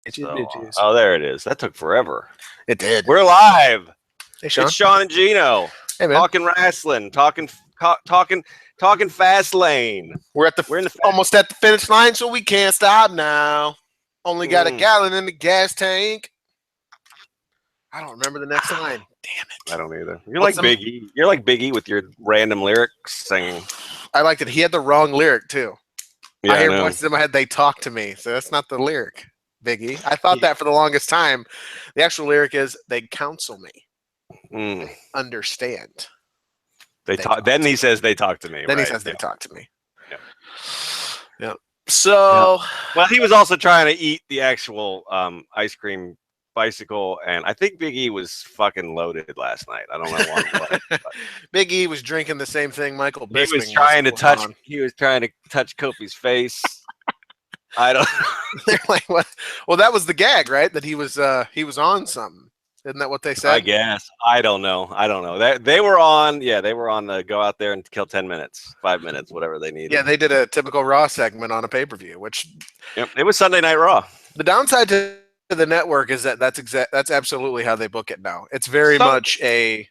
So, Bitches. oh, there it is. That took forever. It did. We're live. Hey, Sean. It's Sean and Gino. Hey, man. Talking wrestling, talking Fastlane. We're almost at the finish line, so we can't stop now. Only got a gallon in the gas tank. I don't remember the next line. Damn it. I don't either. You're like Big E. You're like Big E with your random lyrics singing. I liked it. He had the wrong lyric, too. Yeah, I hear voices in my head, they talk to me. So that's not the lyric, Big E. I thought that for the longest time. The actual lyric is, they counsel me. They understand. They talk. Then he says they talk to me. Then right? he says they talk to me. Yeah. So, well, he was also trying to eat the actual ice cream bicycle, and I think Big E was fucking loaded last night. I don't know why. Big E was drinking the same thing Michael Bisping He was trying to touch. He was trying to touch Kofi's face. I don't. They're like, what? Well, that was the gag, right? That he was on something. Isn't that what they said? I guess. I don't know. They were on. Yeah, they were on the go out there and kill 10 minutes, 5 minutes, whatever they needed. Yeah, they did a typical Raw segment on a pay-per-view, which. Yep, it was Sunday Night Raw. The downside to the network is that that's absolutely how they book it now. It's very much a.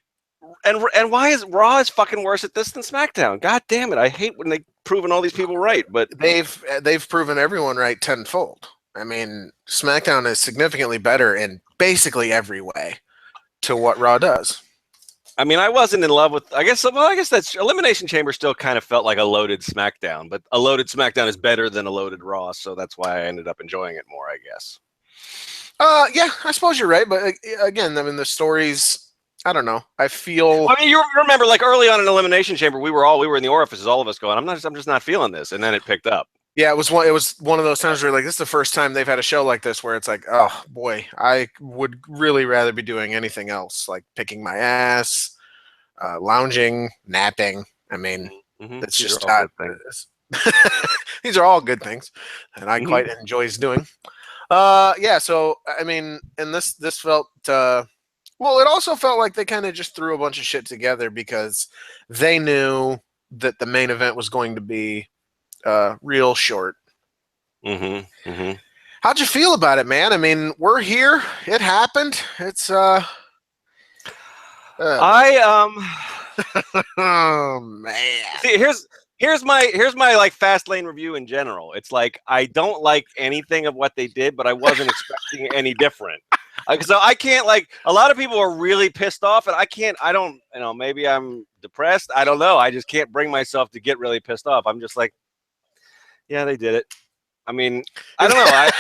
And why is Raw is fucking worse at this than SmackDown? God damn it! I hate when they proving all these people right, but they've proven everyone right tenfold. I mean, SmackDown is significantly better in basically every way to what Raw does. I mean, I wasn't in love with. I guess that's Elimination Chamber still kind of felt like a loaded SmackDown, but a loaded SmackDown is better than a loaded Raw, so that's why I ended up enjoying it more, I guess. Yeah, I suppose you're right, but again, I mean, the stories. I don't know. I feel. I mean, you remember, like early on in Elimination Chamber, we were in the orifices, all of us going, I'm just not feeling this, and then it picked up. Yeah, it was one of those times where like this is the first time they've had a show like this where it's like, oh boy, I would really rather be doing anything else, like picking my ass, lounging, napping. I mean, it's just not. These are all good things, and I quite enjoys doing. Yeah. So I mean, and this felt. Well, it also felt like they kind of just threw a bunch of shit together because they knew that the main event was going to be real short. How'd you feel about it, man? I mean, we're here. It happened. It's oh man. See, here's my like Fastlane review in general. It's like I don't like anything of what they did, but I wasn't expecting any different. So I can't, like, a lot of people are really pissed off, and I don't, maybe I'm depressed. I don't know. I just can't bring myself to get really pissed off. I'm just like, yeah, they did it. I mean, I don't know.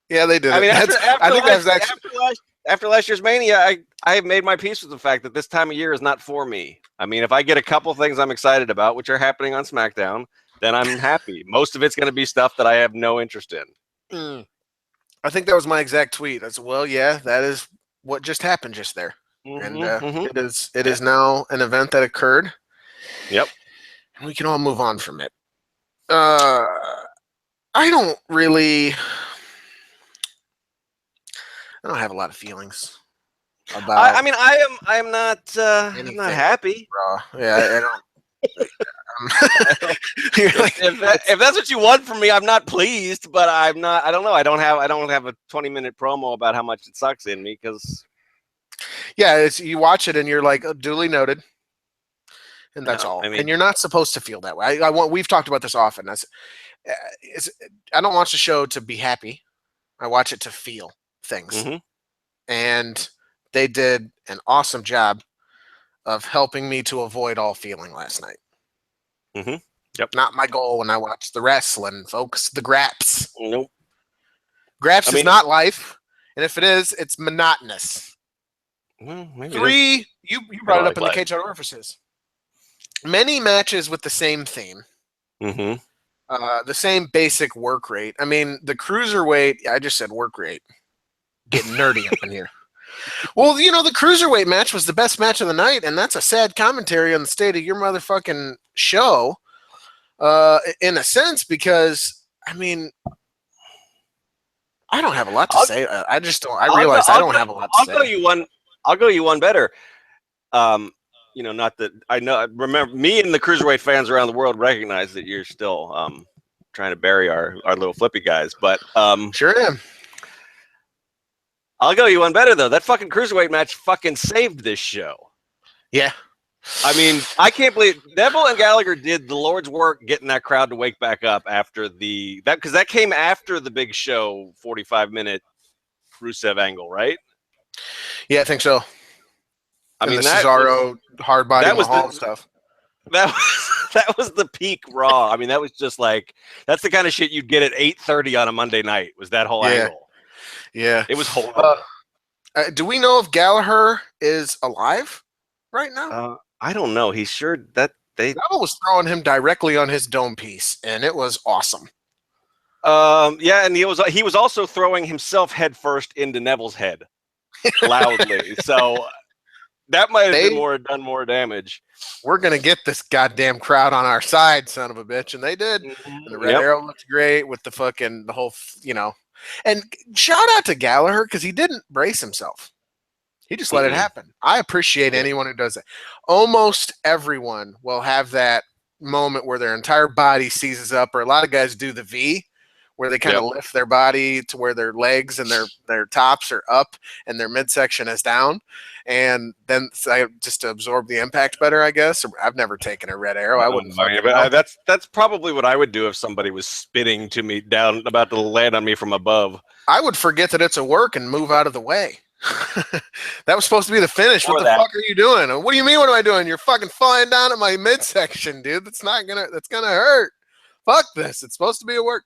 Yeah, they did. I mean, I after last year's Mania, I have made my peace with the fact that this time of year is not for me. I mean, if I get a couple things I'm excited about, which are happening on SmackDown, then I'm happy. Most of it's going to be stuff that I have no interest in. I think that was my exact tweet. I said, well, yeah, that is what just happened just there. And it is now an event that occurred. Yep. And we can all move on from it. I don't have a lot of feelings about. I mean, I'm not happy. Yeah, I don't. if that's what you want from me, I'm not pleased, but I'm not. I don't know. I don't have a 20-minute promo about how much it sucks in me because. Yeah, you watch it and you're like, oh, duly noted, and that's all. I mean, and you're not supposed to feel that way. We've talked about this often. I don't watch the show to be happy. I watch it to feel things, and they did an awesome job of helping me to avoid all feeling last night. Yep. Not my goal when I watch the wrestling, folks. The graps. Nope. Graps is not life, and if it is, it's monotonous. Well, maybe 3. You brought it up in the Cage Out Orifices. Many matches with the same theme. The same basic work rate. I mean, the cruiserweight. I just said work rate. Getting nerdy up in here. Well, the cruiserweight match was the best match of the night, and that's a sad commentary on the state of your motherfucking show, in a sense, because, I mean, I don't have a lot to say. I just don't. I realize I don't have a lot to say. I'll go you one better. Not that I know. Remember, me and the cruiserweight fans around the world recognize that you're still trying to bury our little flippy guys. But Sure am. I'll go you one better though. That fucking cruiserweight match fucking saved this show. Yeah. I mean, I can't believe Neville and Gallagher did the Lord's work getting that crowd to wake back up after because that came after the Big Show 45-minute Rusev angle, right? Yeah, I think so. I mean, the Cesaro hard body Mahal stuff. That was the peak Raw. I mean, that was just like that's the kind of shit you'd get at 8:30 on a Monday night. Was that whole angle? Yeah, it was horrible. Do we know if Gallagher is alive right now? I don't know. He's sure that Neville was throwing him directly on his dome piece, and it was awesome. Yeah, and he was also throwing himself headfirst into Neville's head loudly. So that might have done more damage. We're gonna get this goddamn crowd on our side, son of a bitch, and they did. Mm-hmm. And the Red Arrow looked great with the whole, And shout out to Gallagher because he didn't brace himself. He just let it happen. I appreciate anyone who does that. Almost everyone will have that moment where their entire body seizes up, or a lot of guys do the V, where they kind of lift their body to where their legs and their tops are up and their midsection is down. And then just to absorb the impact better, I guess. I've never taken a Red Arrow. I wouldn't. That's probably what I would do if somebody was spitting to me down, about to land on me from above. I would forget that it's a work and move out of the way. That was supposed to be the finish. What the fuck are you doing? What do you mean? What am I doing? You're fucking flying down at my midsection, dude. That's gonna hurt. Fuck this. It's supposed to be a work.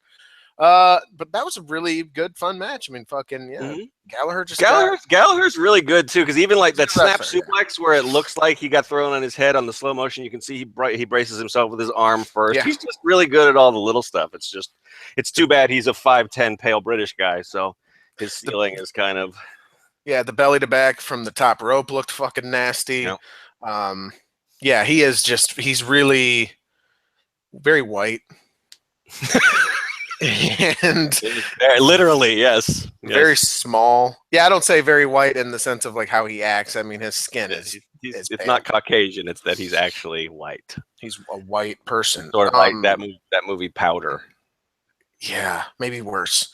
But that was a really good, fun match. I mean, fucking Gallagher's really good too, because even like that snap suplex where it looks like he got thrown on his head on the slow motion, you can see he braces himself with his arm first. Yeah. He's just really good at all the little stuff. It's too bad he's a 5'10" pale British guy, so his ceiling is kind of the belly to back from the top rope looked fucking nasty. Yep. He's really very white. And literally, yes. Very small. Yeah, I don't say very white in the sense of like how he acts. I mean, his skin is it's not Caucasian. It's that he's actually white. He's a white person. Sort of like that movie Powder. Yeah, maybe worse.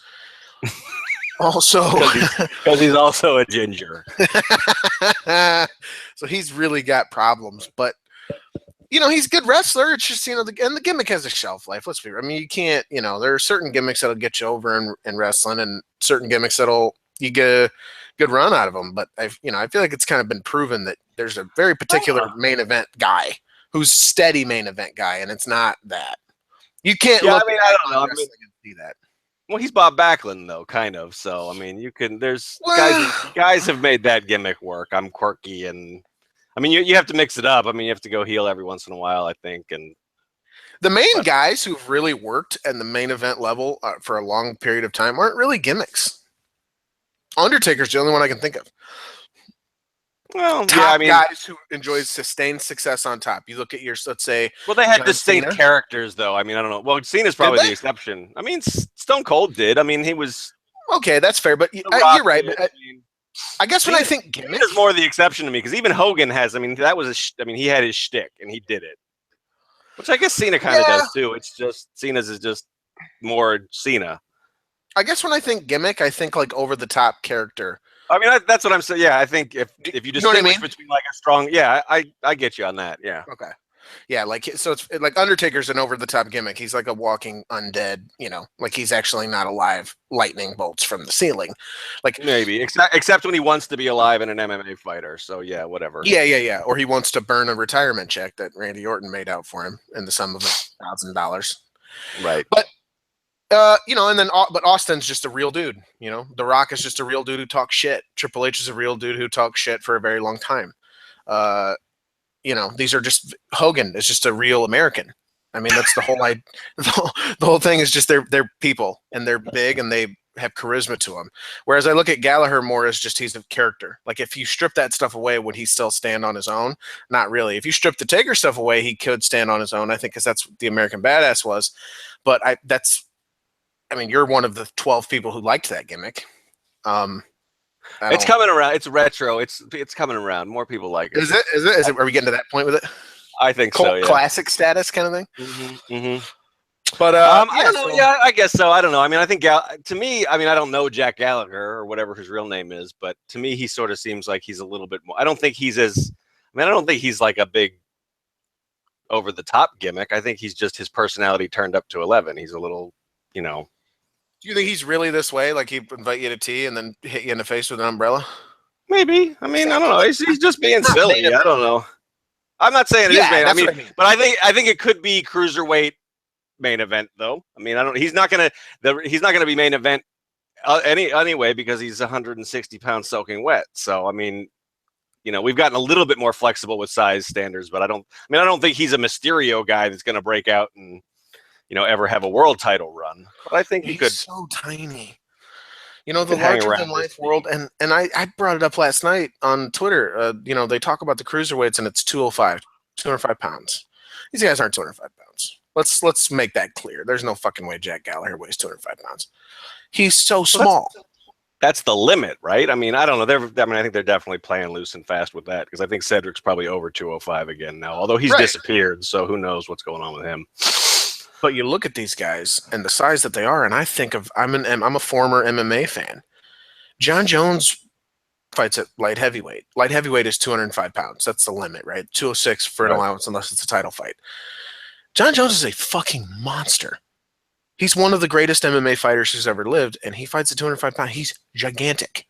Also, because he's also a ginger. So he's really got problems, but he's a good wrestler. It's just, and the gimmick has a shelf life. Let's be real. I mean, you can't, there are certain gimmicks that'll get you over in wrestling, and certain gimmicks you get a good run out of them. But I feel like it's kind of been proven that there's a very particular main event guy who's steady main event guy, and it's not that. You can't look at wrestling and see that. Well, he's Bob Backlund though, kind of. So, I mean, guys have made that gimmick work. I'm quirky and I mean, you have to mix it up. I mean, you have to go heel every once in a while, I think. And the main guys who've really worked at the main event level for a long period of time aren't really gimmicks. Undertaker's the only one I can think of. Well, guys who enjoys sustained success on top. You look at let's say. Well, they had distinct characters, though. I mean, I don't know. Well, Cena's probably the exception. I mean, Stone Cold did. I mean, he was. Okay, that's fair, but you're right. I guess when I think gimmick is more the exception to me, because even Hogan has. I mean, he had his shtick and he did it, which I guess Cena kind of does too. It's just Cena's is just more Cena. I guess when I think gimmick, I think like over the top character. I mean, that's what I'm saying. Yeah, I think if you distinguish between like a strong, I get you on that. Yeah. Okay. Yeah, so it's like Undertaker's an over the top gimmick. He's like a walking undead, like he's actually not alive, lightning bolts from the ceiling. Like maybe except when he wants to be alive and an MMA fighter. So yeah, whatever. Yeah. Or he wants to burn a retirement check that Randy Orton made out for him in the sum of $1,000. Right. But but Austin's just a real dude. The Rock is just a real dude who talks shit. Triple H is a real dude who talks shit for a very long time. These are just Hogan is just a real American. I mean, that's the whole the whole thing is just they're people and they're big and they have charisma to them. Whereas I look at Gallagher more as just he's a character. Like if you strip that stuff away, would he still stand on his own? Not really. If you strip the Taker stuff away, he could stand on his own. I think because that's what the American Badass was. But you're one of the 12 people who liked that gimmick. It's coming around. It's retro. It's coming around. More people like it. Is it? Are we getting to that point with it? I think so. Yeah. Classic status kind of thing. Mm-hmm. But I don't know. Yeah, I guess so. I don't know. I mean, I think to me, I mean, I don't know Jack Gallagher or whatever his real name is, but to me, he sort of seems like he's a little bit more. I don't think he's as. I mean, I don't think he's like a big over the top gimmick. I think he's just his personality turned up to 11. He's a little, you know. Do you think he's really this way? Like he'd invite you to tea and then hit you in the face with an umbrella? Maybe. I mean, I don't know. He's just being silly. I don't know. I'm not saying it is main. I mean, but I think it could be cruiserweight main event though. I mean, he's not gonna be main event anyway because he's 160 pounds soaking wet. So I mean, you know, we've gotten a little bit more flexible with size standards, but I don't think he's a Mysterio guy that's gonna break out and, you know, ever have a world title run. But I think he could. So tiny. You know, the larger than life world, and I brought it up last night on Twitter. You know, they talk about the cruiserweights and it's 205 pounds. These guys aren't 205 pounds. Let's make that clear. There's no fucking way Jack Gallagher weighs 205 pounds. He's so small. That's the limit, right? I mean, I don't know. I think they're definitely playing loose and fast with that because I think Cedric's probably over 205 again now, although he's disappeared, so who knows what's going on with him. But you look at these guys and the size that they are, and I think of I'm a former MMA fan. John Jones fights at light heavyweight. Light heavyweight is 205 pounds. That's the limit, right? 206 for an allowance unless it's a title fight. John Jones is a fucking monster. He's one of the greatest MMA fighters who's ever lived, and he fights at 205 pounds. He's gigantic.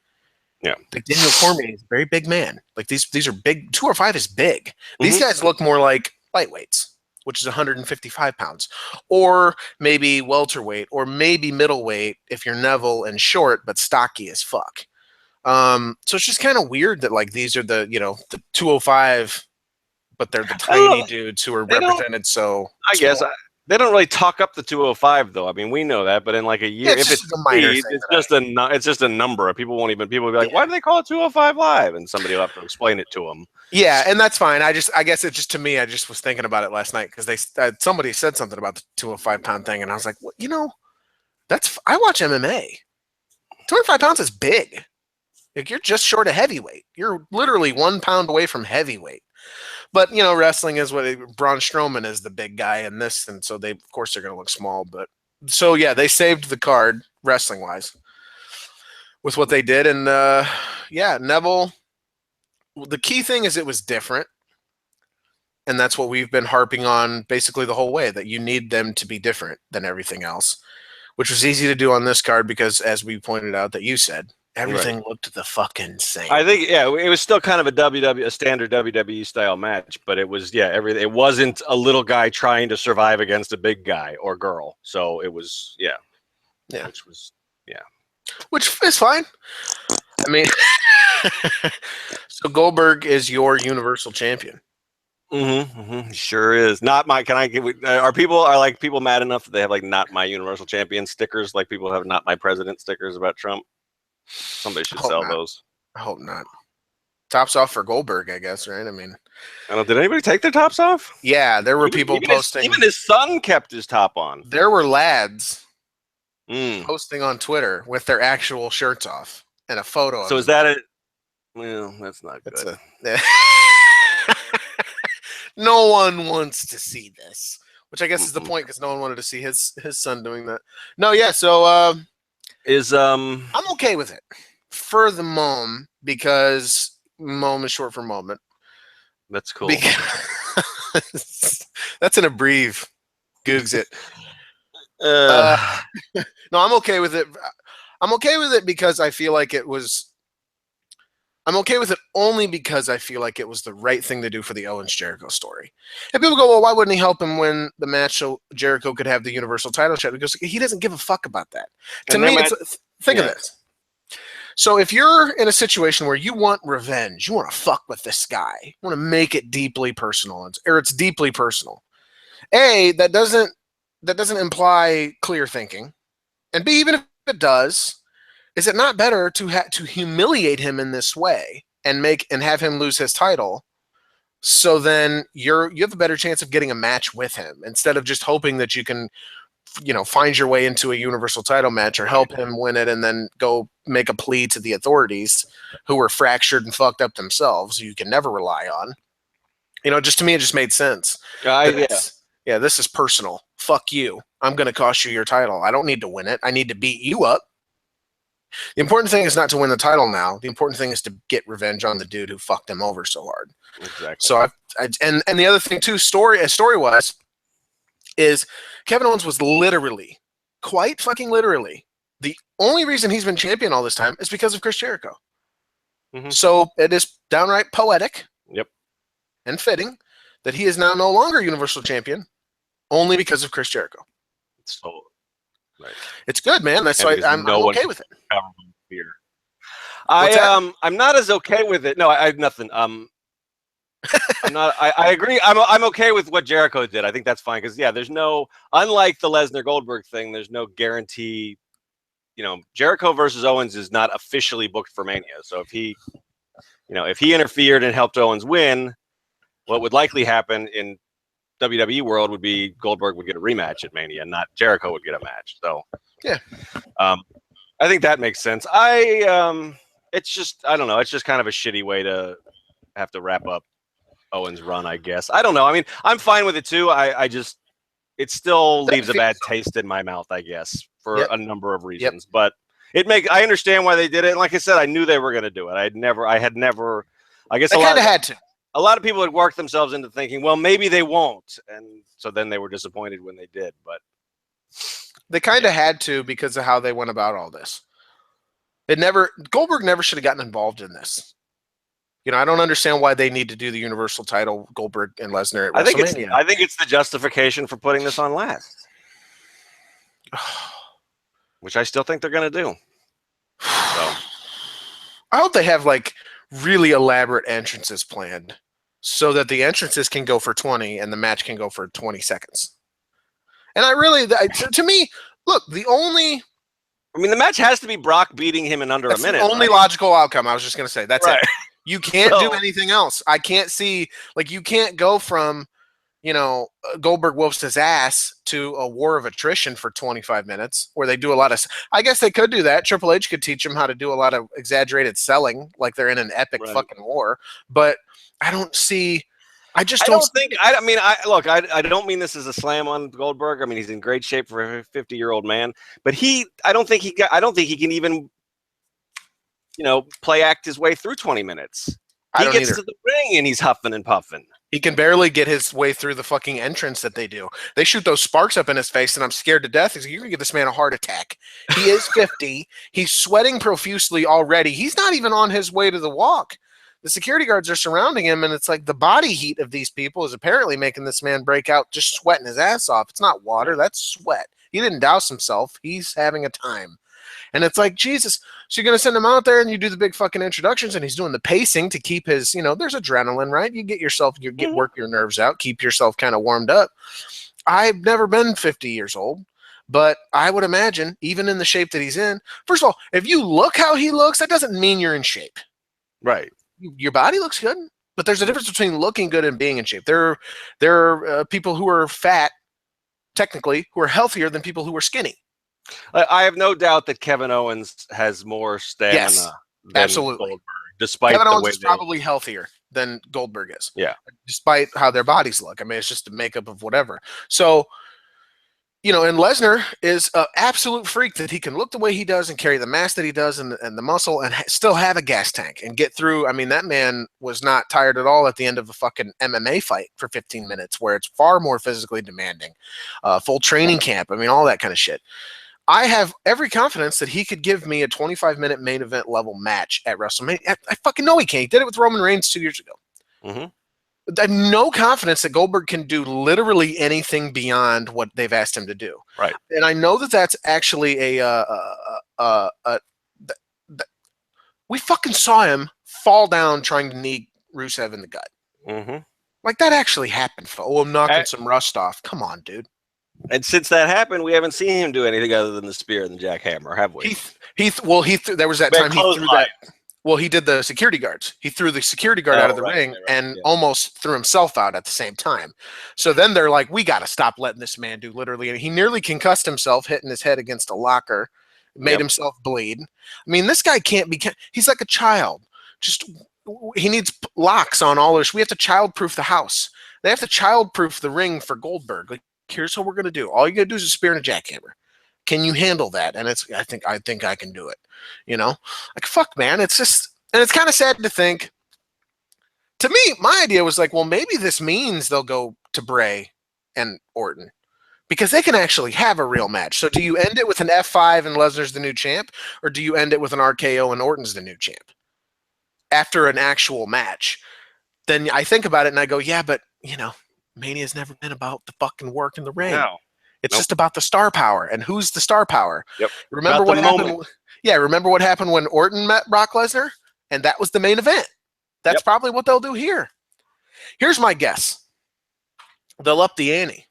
Yeah. Like Daniel Cormier is a very big man. Like these are big. 205 is big. These guys look more like lightweights, which is 155 pounds, or maybe welterweight, or maybe middleweight if you're Neville and short, but stocky as fuck. So it's just kind of weird that like these are the 205, but they're the tiny dudes who are represented. So I guess they don't really talk up the 205 though. I mean, we know that, but in like a year, if it's a minor thing, it's just a number. People will be like, why do they call it 205 live? And somebody will have to explain it to them. Yeah, and that's fine. I guess it just, to me, I just was thinking about it last night because somebody said something about the 205 pound thing, and I was like, well, you know, I watch MMA. 205 pounds is big. Like you're just short of heavyweight. You're literally 1 pound away from heavyweight. But you know, wrestling is Braun Strowman is the big guy in this, and so of course they're going to look small. But so yeah, they saved the card wrestling wise with what they did, and Neville. The key thing is it was different, and that's what we've been harping on basically the whole way, that you need them to be different than everything else, which was easy to do on this card because, as we pointed out, that you said, everything looked the fucking same. I think, it was still kind of a standard WWE style match, but it was, it wasn't a little guy trying to survive against a big guy or girl. So it was, which is fine. I mean, so Goldberg is your Universal Champion. Sure is. Not my. Are people mad enough that they have like "Not My Universal Champion" stickers? Like people have "Not My President" stickers about Trump. Somebody should sell those. I hope not. Tops off for Goldberg, I guess, right? I mean, I don't. Did anybody take their tops off? Yeah, there were people posting. Even his son kept his top on. There were lads posting on Twitter with their actual shirts off and a photo. So is that it? Well, that's not good. No one wants to see this, which I guess is the point, because no one wanted to see his son doing that. No, yeah. So I'm okay with it for the moment, because mom is short for moment. That's cool. That's an abbrev. Googs it. No, I'm okay with it. I'm okay with it because I feel like it was. I'm okay with it only because I feel like it was the right thing to do for the Owens Jericho story. And people go, well, why wouldn't he help him win the match so Jericho could have the Universal title shot? Because he doesn't give a fuck about that. To me, think of this. So if you're in a situation where you want revenge, you want to fuck with this guy, you want to make it deeply personal, or it's deeply personal. A, that doesn't imply clear thinking. And B, even if it does, is it not better to humiliate him in this way and have him lose his title? So then you have a better chance of getting a match with him, instead of just hoping that you can, find your way into a Universal title match or help him win it and then go make a plea to the authorities, who were fractured and fucked up themselves, who you can never rely on. Just to me, it just made sense. Yeah, this is personal. fuck you. I'm going to cost you your title. I don't need to win it. I need to beat you up. The important thing is not to win the title now. The important thing is to get revenge on the dude who fucked him over so hard. Exactly. So and the other thing too, story-wise, is Kevin Owens was literally, quite fucking literally, the only reason he's been champion all this time is because of Chris Jericho. Mm-hmm. So it is downright poetic. Yep. And fitting that he is now no longer Universal Champion only because of Chris Jericho. So, right. It's good, man. That's why I'm okay with it. Fear. I'm not as okay with it. No, I have nothing. I'm not. I agree. I'm okay with what Jericho did. I think that's fine because there's no, unlike the Lesnar Goldberg thing, there's no guarantee. Jericho versus Owens is not officially booked for Mania. So if he interfered and helped Owens win, what would likely happen in WWE world would be Goldberg would get a rematch at Mania, not Jericho would get a match. So yeah, I think that makes sense. It's just, I don't know. It's just kind of a shitty way to have to wrap up Owens' run, I guess. I don't know. I mean, I'm fine with it too. It still leaves a bad taste in my mouth, I guess, for a number of reasons. But I understand why they did it. And like I said, I knew they were going to do it. I had never, I guess they kind of had to. A lot of people had worked themselves into thinking, well, maybe they won't. And so then they were disappointed when they did. But they kind of had to because of how they went about all this. Goldberg never should have gotten involved in this. I don't understand why they need to do the Universal title, Goldberg and Lesnar at WrestleMania. I think it's the justification for putting this on last. Which I still think they're going to do. So. I hope they have really elaborate entrances planned so that the entrances can go for 20 and the match can go for 20 seconds. And to me, look, the match has to be Brock beating him in under a minute. The only logical outcome. I was just going to say that's it. You can't do anything else. I can't see, you can't go from, Goldberg whoops his ass to a war of attrition for 25 minutes where they do a lot of, I guess they could do that. Triple H could teach them how to do a lot of exaggerated selling, like they're in an epic fucking war. But I don't see, I don't mean this as a slam on Goldberg. I mean, he's in great shape for a 50-year-old man, but I don't think he can even, play act his way through 20 minutes. He gets to the ring and he's huffing and puffing. He can barely get his way through the fucking entrance that they do. They shoot those sparks up in his face, and I'm scared to death. He's like, you're going to give this man a heart attack. He is 50. He's sweating profusely already. He's not even on his way to the walk. The security guards are surrounding him, and it's like the body heat of these people is apparently making this man break out just sweating his ass off. It's not water. That's sweat. He didn't douse himself. He's having a time. And it's like, Jesus, so you're going to send him out there and you do the big fucking introductions and he's doing the pacing to keep his, there's adrenaline, right? You work your nerves out, keep yourself kind of warmed up. I've never been 50 years old, but I would imagine even in the shape that he's in, first of all, if you look how he looks, that doesn't mean you're in shape. Right. Your body looks good, but there's a difference between looking good and being in shape. There are people who are fat, technically, who are healthier than people who are skinny. I have no doubt that Kevin Owens has more stamina. Yes, absolutely. Goldberg, despite Kevin the Owens way is probably healthier than Goldberg is. Yeah. Despite how their bodies look. I mean, it's just a makeup of whatever. So, and Lesnar is an absolute freak that he can look the way he does and carry the mass that he does and the muscle and still have a gas tank and get through. I mean, that man was not tired at all at the end of a fucking MMA fight for 15 minutes where it's far more physically demanding. Full training camp. I mean, all that kind of shit. I have every confidence that he could give me a 25-minute main event level match at WrestleMania. I fucking know he can. He did it with Roman Reigns 2 years ago. Mm-hmm. I have no confidence that Goldberg can do literally anything beyond what they've asked him to do. Right. And I know that that's actually we fucking saw him fall down trying to knee Rusev in the gut. Mm-hmm. Like that actually happened. Oh, I'm knocking some rust off. Come on, dude. And since that happened, we haven't seen him do anything other than the spear and the jackhammer, have we? There was that time he threw that. Well, he did the security guards. He threw the security guard out of the ring and almost threw himself out at the same time. So then they're like, we got to stop letting this man do literally. And he nearly concussed himself, hitting his head against a locker, made himself bleed. I mean, this guy can't be. He's like a child. He needs locks on all this. We have to childproof the house. They have to childproof the ring for Goldberg. Like, Here's what we're gonna do. All you gotta do is a spear and a jackhammer. Can you handle that? And I think I can do it. You know, like fuck, man. It's just, and it's kind of sad to think. To me, my idea was like, well, maybe this means they'll go to Bray and Orton because they can actually have a real match. So do you end it with an F5 and Lesnar's the new champ, or do you end it with an RKO and Orton's the new champ after an actual match? Then I think about it and I go, yeah, but Mania's never been about the fucking work in the ring. No. It's just about the star power. And who's the star power? Yep. Remember what happened? Yeah, remember what happened when Orton met Brock Lesnar? And that was the main event. That's probably what they'll do here. Here's my guess. They'll up the ante.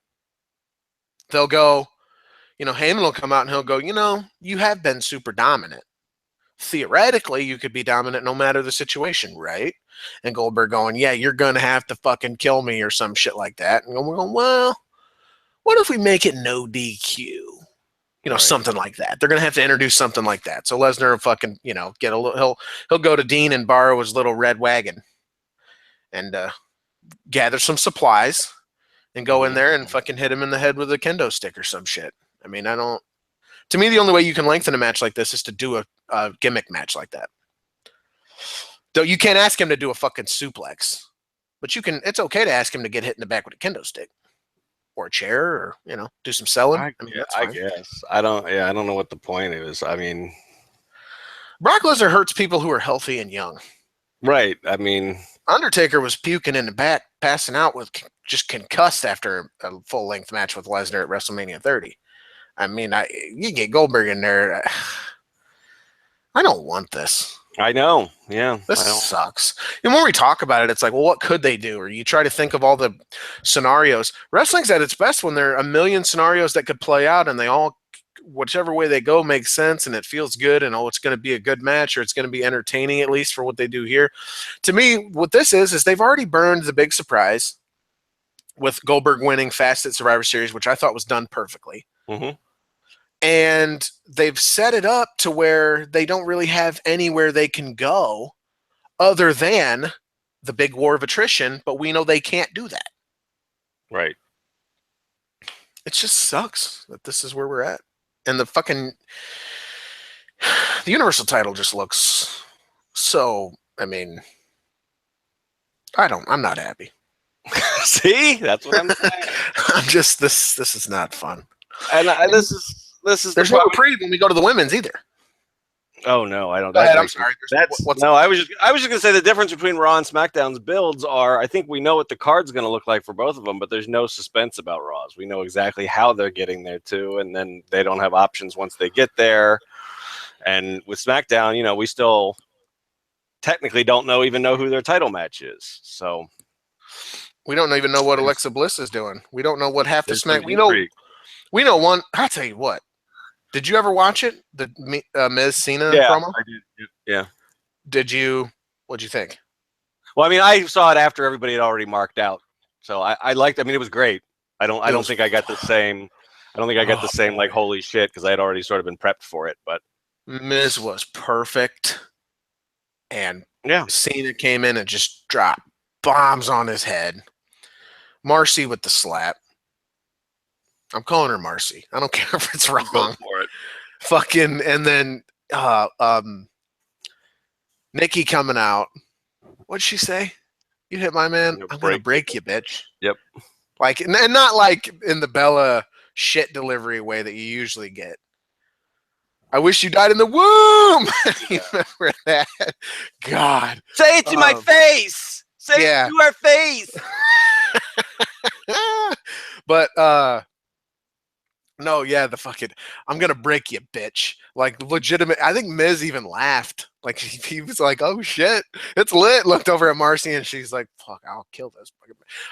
They'll go, Heyman will come out and he'll go, you have been super dominant. Theoretically, you could be dominant no matter the situation, right? And Goldberg going, yeah, you're going to have to fucking kill me or some shit like that. And we're going, well, what if we make it no DQ? Right. Something like that. They're going to have to introduce something like that. So Lesnar will fucking, get a little, he'll go to Dean and borrow his little red wagon and gather some supplies and go in there and fucking hit him in the head with a kendo stick or some shit. I mean, to me, the only way you can lengthen a match like this is to do a gimmick match like that. Though you can't ask him to do a fucking suplex, but it's okay to ask him to get hit in the back with a kendo stick. Or a chair, or do some selling. I guess I don't know what the point is. I mean, Brock Lesnar hurts people who are healthy and young. Right. I mean, Undertaker was puking in the back, passing out with just concussed after a full length match with Lesnar at WrestleMania 30. I mean, you get Goldberg in there. I don't want this. I know. Yeah. This sucks. And when we talk about it, it's like, well, what could they do? Or you try to think of all the scenarios. Wrestling's at its best when there are a million scenarios that could play out and they all, whichever way they go, makes sense and it feels good and, it's going to be a good match or it's going to be entertaining, at least for what they do here. To me, what this is they've already burned the big surprise with Goldberg winning fast at Survivor Series, which I thought was done perfectly. Mm-hmm. And they've set it up to where they don't really have anywhere they can go other than the big war of attrition, but we know they can't do that. Right. It just sucks that this is where we're at. And the Universal title just looks so, I'm not happy. See? That's what I'm saying. This is not fun. And there's no reprieve when we go to the women's either. Oh no, I don't. I'm sorry. I was just gonna say the difference between Raw and SmackDown's builds are I think we know what the card's gonna look like for both of them, but there's no suspense about Raw's. We know exactly how they're getting there too, and then they don't have options once they get there. And with SmackDown, we still technically don't even know who their title match is. So we don't even know what Alexa Bliss is doing. We don't know what half the Smack. We know one. I'll tell you what. Did you ever watch it? The Miz Cena promo? I did. Yeah. What'd you think? Well, I saw it after everybody had already marked out. So I liked, it was great. I don't think I got the same. I don't think I got the same like holy shit because I had already sort of been prepped for it. But Miz was perfect, and yeah, Cena came in and just dropped bombs on his head. Marcy with the slap. I'm calling her Marcy. I don't care if it's wrong. Go for it. Fucking, and then Nikki coming out. What'd she say? You hit my man. I'm gonna break you, bitch. Yep. Like, and not like in the Bella shit delivery way that you usually get. I wish you died in the womb. You remember that? God. Say it to my face. Say it to our face. But no, yeah, the fucking I'm gonna break you, bitch. Like legitimate. I think Miz even laughed. Like he was like, "Oh shit, it's lit." Looked over at Marcy and she's like, "Fuck, I'll kill this."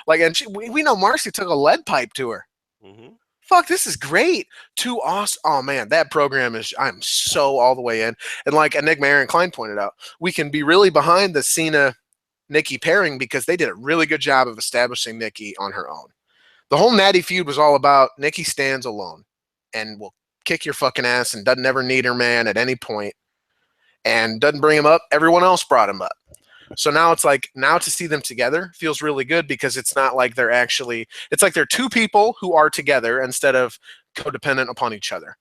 Like, and we know Marcy took a lead pipe to her. Mm-hmm. Fuck, this is great. Too awesome. Oh man, that program is. I'm so all the way in. And like Enigma Aaron Klein pointed out, we can be really behind the Cena Nikki pairing because they did a really good job of establishing Nikki on her own. The whole Natty feud was all about Nikki stands alone and will kick your fucking ass and doesn't ever need her man at any point and doesn't bring him up. Everyone else brought him up. So now it's like, now to see them together feels really good because it's not like they're actually, it's like they're two people who are together instead of codependent upon each other.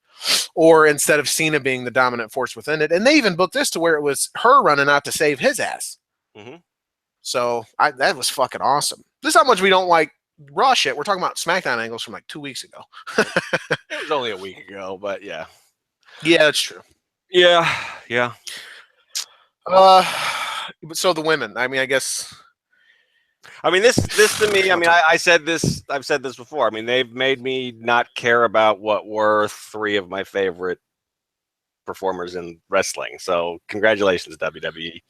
Or instead of Cena being the dominant force within it. And they even booked this to where it was her running out to save his ass. Mm-hmm. So that was fucking awesome. This is how much we don't like Raw shit. We're talking about SmackDown angles from like 2 weeks ago. It was only a week ago, but yeah. Yeah, that's true. Yeah, yeah. So the women, I mean, I guess. I mean, this to me, I mean, I've said this before. I mean, they've made me not care about what were three of my favorite performers in wrestling. So congratulations, WWE.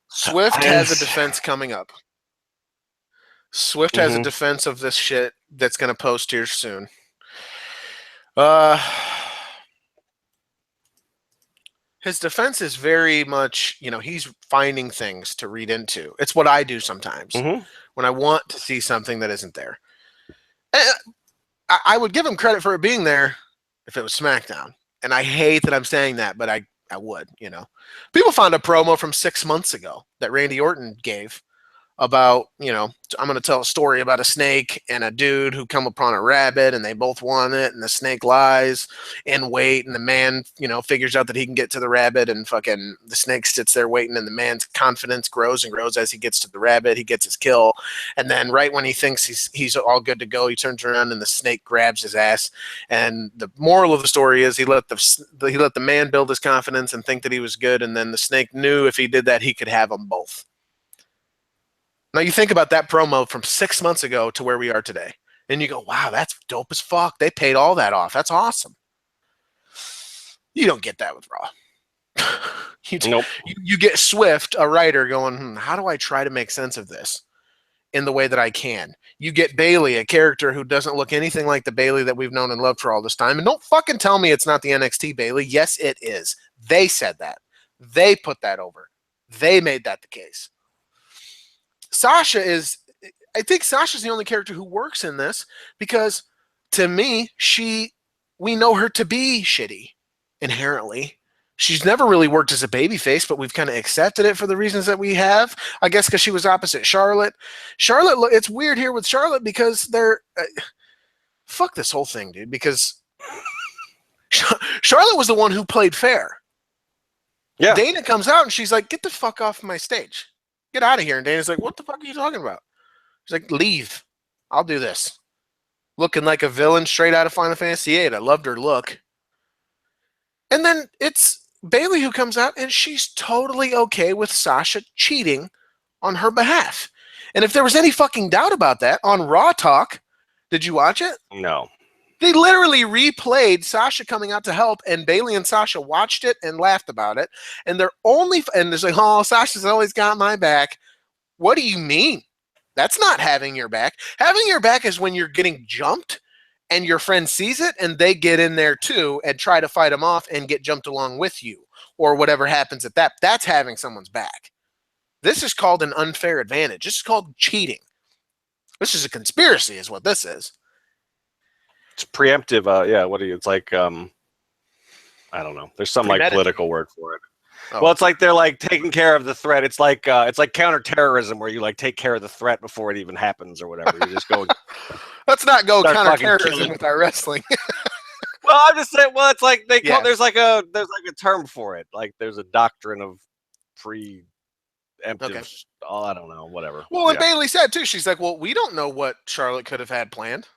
Swift has a defense coming up. Swift has a defense of this shit that's going to post here soon. His defense is very much, he's finding things to read into. It's what I do sometimes when I want to see something that isn't there. I would give him credit for it being there if it was SmackDown. And I hate that I'm saying that, but I would, People found a promo from 6 months ago that Randy Orton gave about, I'm going to tell a story about a snake and a dude who come upon a rabbit and they both want it and the snake lies in wait and the man, figures out that he can get to the rabbit and fucking the snake sits there waiting and the man's confidence grows and grows as he gets to the rabbit. He gets his kill. And then right when he thinks he's all good to go, he turns around and the snake grabs his ass. And the moral of the story is he let the man build his confidence and think that he was good. And then the snake knew if he did that, he could have them both. Now you think about that promo from 6 months ago to where we are today. And you go, wow, that's dope as fuck. They paid all that off. That's awesome. You don't get that with Raw. Nope. You get Swift, a writer, going, how do I try to make sense of this in the way that I can? You get Bayley, a character who doesn't look anything like the Bayley that we've known and loved for all this time. And don't fucking tell me it's not the NXT Bayley. Yes, it is. They said that. They put that over. They made that the case. I think Sasha's the only character who works in this because to me, we know her to be shitty inherently. She's never really worked as a babyface, but we've kind of accepted it for the reasons that we have. I guess because she was opposite Charlotte. It's weird here with Charlotte because they're fuck this whole thing, dude, because Charlotte was the one who played fair. Yeah. Dana comes out and she's like, get the fuck off my stage. Get out of here. And Dana's like, what the fuck are you talking about? She's like, leave. I'll do this. Looking like a villain straight out of Final Fantasy VIII. I loved her look. And then it's Bayley who comes out and she's totally okay with Sasha cheating on her behalf. And if there was any fucking doubt about that, on Raw Talk, did you watch it? No. They literally replayed Sasha coming out to help, and Bayley and Sasha watched it and laughed about it. And they're like, oh, Sasha's always got my back. What do you mean? That's not having your back. Having your back is when you're getting jumped and your friend sees it and they get in there too and try to fight them off and get jumped along with you or whatever happens at that. That's having someone's back. This is called an unfair advantage. This is called cheating. This is a conspiracy is what this is. It's preemptive. It's like, I don't know. There's some like political word for it. Oh. Well, it's like they're like taking care of the threat. It's like counterterrorism where you like take care of the threat before it even happens or whatever. You just go. Let's not go counterterrorism with our wrestling. Well, I'm just saying. Well, it's like there's like a term for it. Like there's a doctrine of preemptive. Okay. Oh, I don't know. Whatever. Well, and Bayley said too. She's like, well, we don't know what Charlotte could have had planned.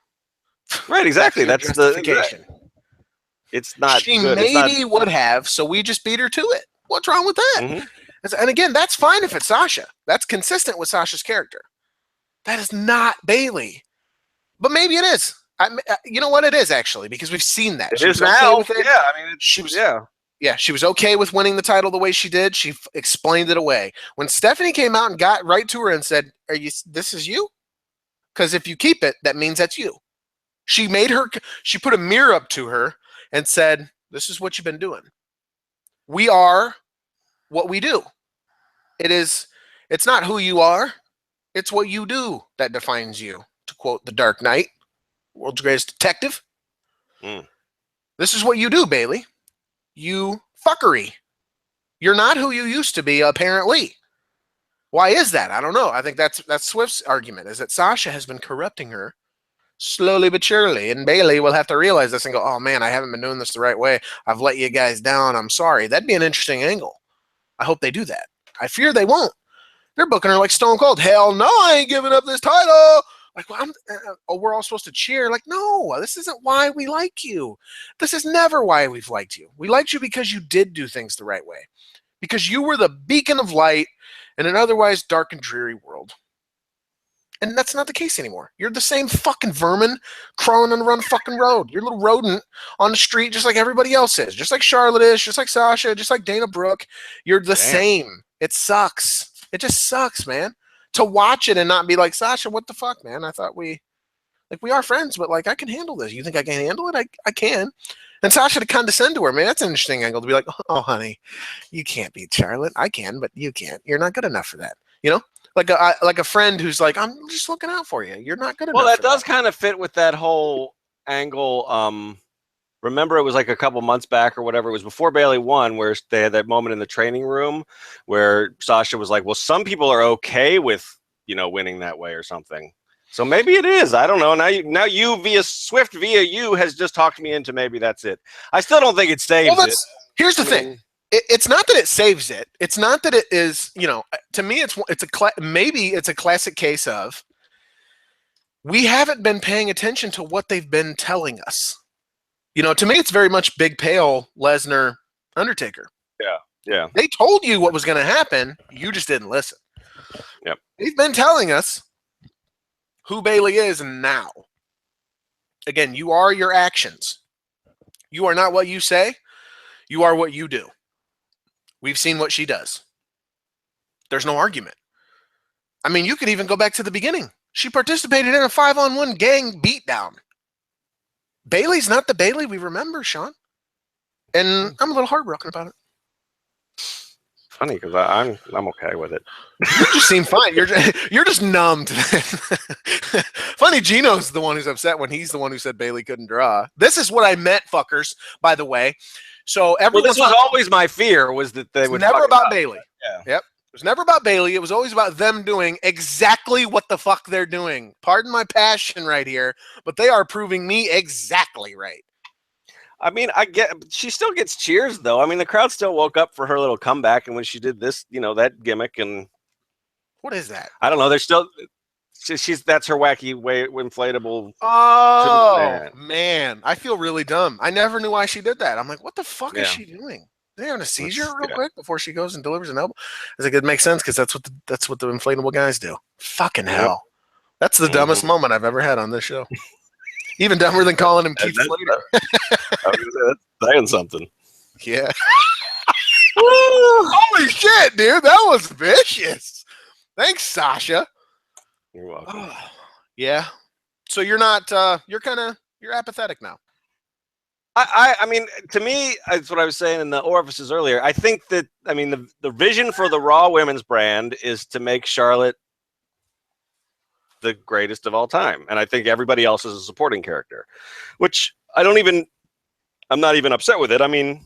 Right, exactly. That's justification. It's not. She maybe would have, so we just beat her to it. What's wrong with that? Mm-hmm. And again, that's fine if it's Sasha. That's consistent with Sasha's character. That is not Bayley, but maybe it is. You know what? It is actually because we've seen that. She was now. Okay with it. Yeah, I mean, she was. Yeah, she was okay with winning the title the way she did. She explained it away. When Stephanie came out and got right to her and said, this is you? Because if you keep it, that means that's you. She put a mirror up to her and said, this is what you've been doing. We are what we do. It's not who you are. It's what you do that defines you. To quote The Dark Knight, world's greatest detective. This is what you do, Bayley. You fuckery. You're not who you used to be, apparently. Why is that? I don't know. I think that's Swift's argument, is that Sasha has been corrupting her slowly but surely, and Bayley will have to realize this and go, oh man, I haven't been doing this the right way. I've let you guys down. I'm sorry. That'd be an interesting angle. I hope they do that. I fear they won't. They're booking her like Stone Cold. Hell no, I ain't giving up this title. Like, well, we're all supposed to cheer. Like, no, this isn't why we like you. This is never why we've liked you. We liked you because you did do things the right way. Because you were the beacon of light in an otherwise dark and dreary world. And that's not the case anymore. You're the same fucking vermin crawling on the run fucking road. You're a little rodent on the street just like everybody else is. Just like Charlotte is, just like Sasha, just like Dana Brooke. You're the same. It sucks. It just sucks, man. To watch it and not be like, Sasha, what the fuck, man? I thought we are friends, but like I can handle this. You think I can handle it? I can. And Sasha to condescend to her, man, that's an interesting angle to be like, oh, honey, you can't beat Charlotte. I can, but you can't. You're not good enough for that. You know? Like a friend who's like, I'm just looking out for you. You're not good enough. Well, that does kind of fit with that whole angle. Remember, it was like a couple months back or whatever. It was before Bayley won, where they had that moment in the training room where Sasha was like, well, some people are okay with, winning that way or something. So maybe it is. I don't know. Now you via Swift via you has just talked me into maybe that's it. I still don't think it saves it. Here's the thing. It's not that it saves it. It's not that it is, to me, maybe it's a classic case of we haven't been paying attention to what they've been telling us. To me, it's very much Big Pale, Lesnar, Undertaker. Yeah. They told you what was going to happen. You just didn't listen. Yep. They've been telling us who Bayley is now. Again, you are your actions. You are not what you say. You are what you do. We've seen what she does. There's no argument. I mean, you could even go back to the beginning. She participated in a 5-on-1 gang beatdown. Bayley's not the Bayley we remember, Sean. And I'm a little heartbroken about it. Funny, because I'm okay with it. You just seem fine. You're just numbed. Funny, Gino's the one who's upset when he's the one who said Bayley couldn't draw. This is what I meant, fuckers, by the way. So this was always my fear, was that they would never about Bayley. Yeah. Yep. It was never about Bayley. It was always about them doing exactly what the fuck they're doing. Pardon my passion right here, but they are proving me exactly right. I mean, she still gets cheers though. I mean, the crowd still woke up for her little comeback, and when she did this, that gimmick, and what is that? I don't know. They're still that's her wacky way inflatable. Oh man, I feel really dumb. I never knew why she did that. I'm like, what the fuck is she doing? Is they on a seizure quick before she goes and delivers an elbow? I was like, it makes sense because that's what the inflatable guys do. Fucking hell, that's the dumbest moment I've ever had on this show. Even dumber than calling him Keith Slater. That's saying something. Yeah. Holy shit, dude, that was vicious. Thanks, Sasha. You're welcome. Yeah. So you're not. You're apathetic now. I mean, to me, that's what I was saying in the orifices earlier. I think that, the vision for the Raw Women's brand is to make Charlotte the greatest of all time. And I think everybody else is a supporting character, which I'm not even upset with it. I mean,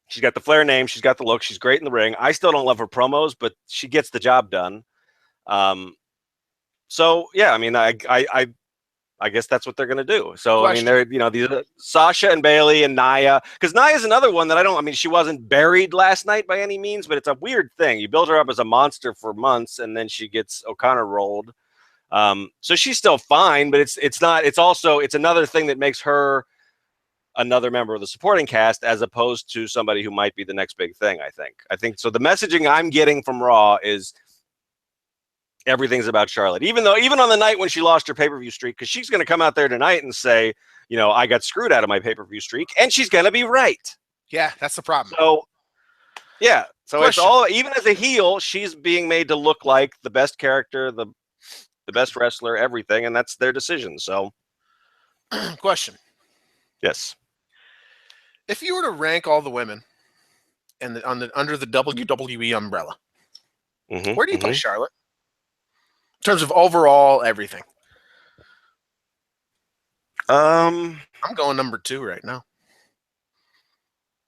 she's got the Flair name. She's got the look. She's great in the ring. I still don't love her promos, but she gets the job done. So yeah, I mean, I guess that's what they're going to do. So, question. I mean, these are Sasha and Bayley and Nia, because Nia's another one that she wasn't buried last night by any means, but it's a weird thing. You build her up as a monster for months, and then she gets O'Connor rolled. So she's still fine, but it's another thing that makes her another member of the supporting cast, as opposed to somebody who might be the next big thing. I think so. The messaging I'm getting from Raw is everything's about Charlotte, even on the night when she lost her pay-per-view streak, because she's going to come out there tonight and say, I got screwed out of my pay-per-view streak, and she's going to be right. Yeah, that's the problem. So yeah, so question. It's all, even as a heel, she's being made to look like the best character, the best wrestler, everything, and that's their decision. So, question. Yes. If you were to rank all the women and under the WWE umbrella, where do you place Charlotte in terms of overall everything? I'm going number 2 right now.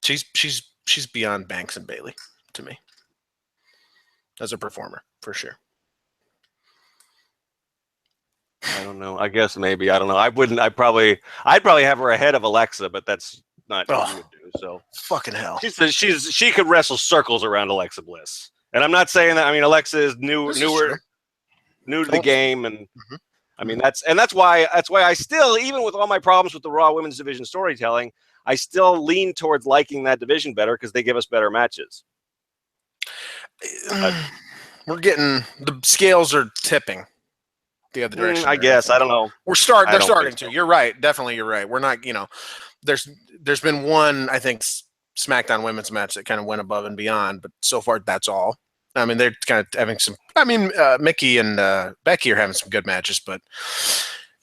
She's beyond Banks and Bayley to me. as a performer, for sure. I don't know. I guess maybe. I don't know. I wouldn't. I'd probably have her ahead of Alexa, but that's not what you would do. So fucking hell. She could wrestle circles around Alexa Bliss, and I'm not saying that. I mean, Alexa is new to the game, and I mean that's why I still, even with all my problems with the Raw Women's Division storytelling, I still lean towards liking that division better because they give us better matches. We're getting the scales are tipping the other direction. I guess. I don't know. They're starting to. You're right. Definitely, you're right. We're not. There's been one, I think, SmackDown women's match that kind of went above and beyond, but so far that's all. I mean, they're kind of having some. I mean, Mickey and Becky are having some good matches, but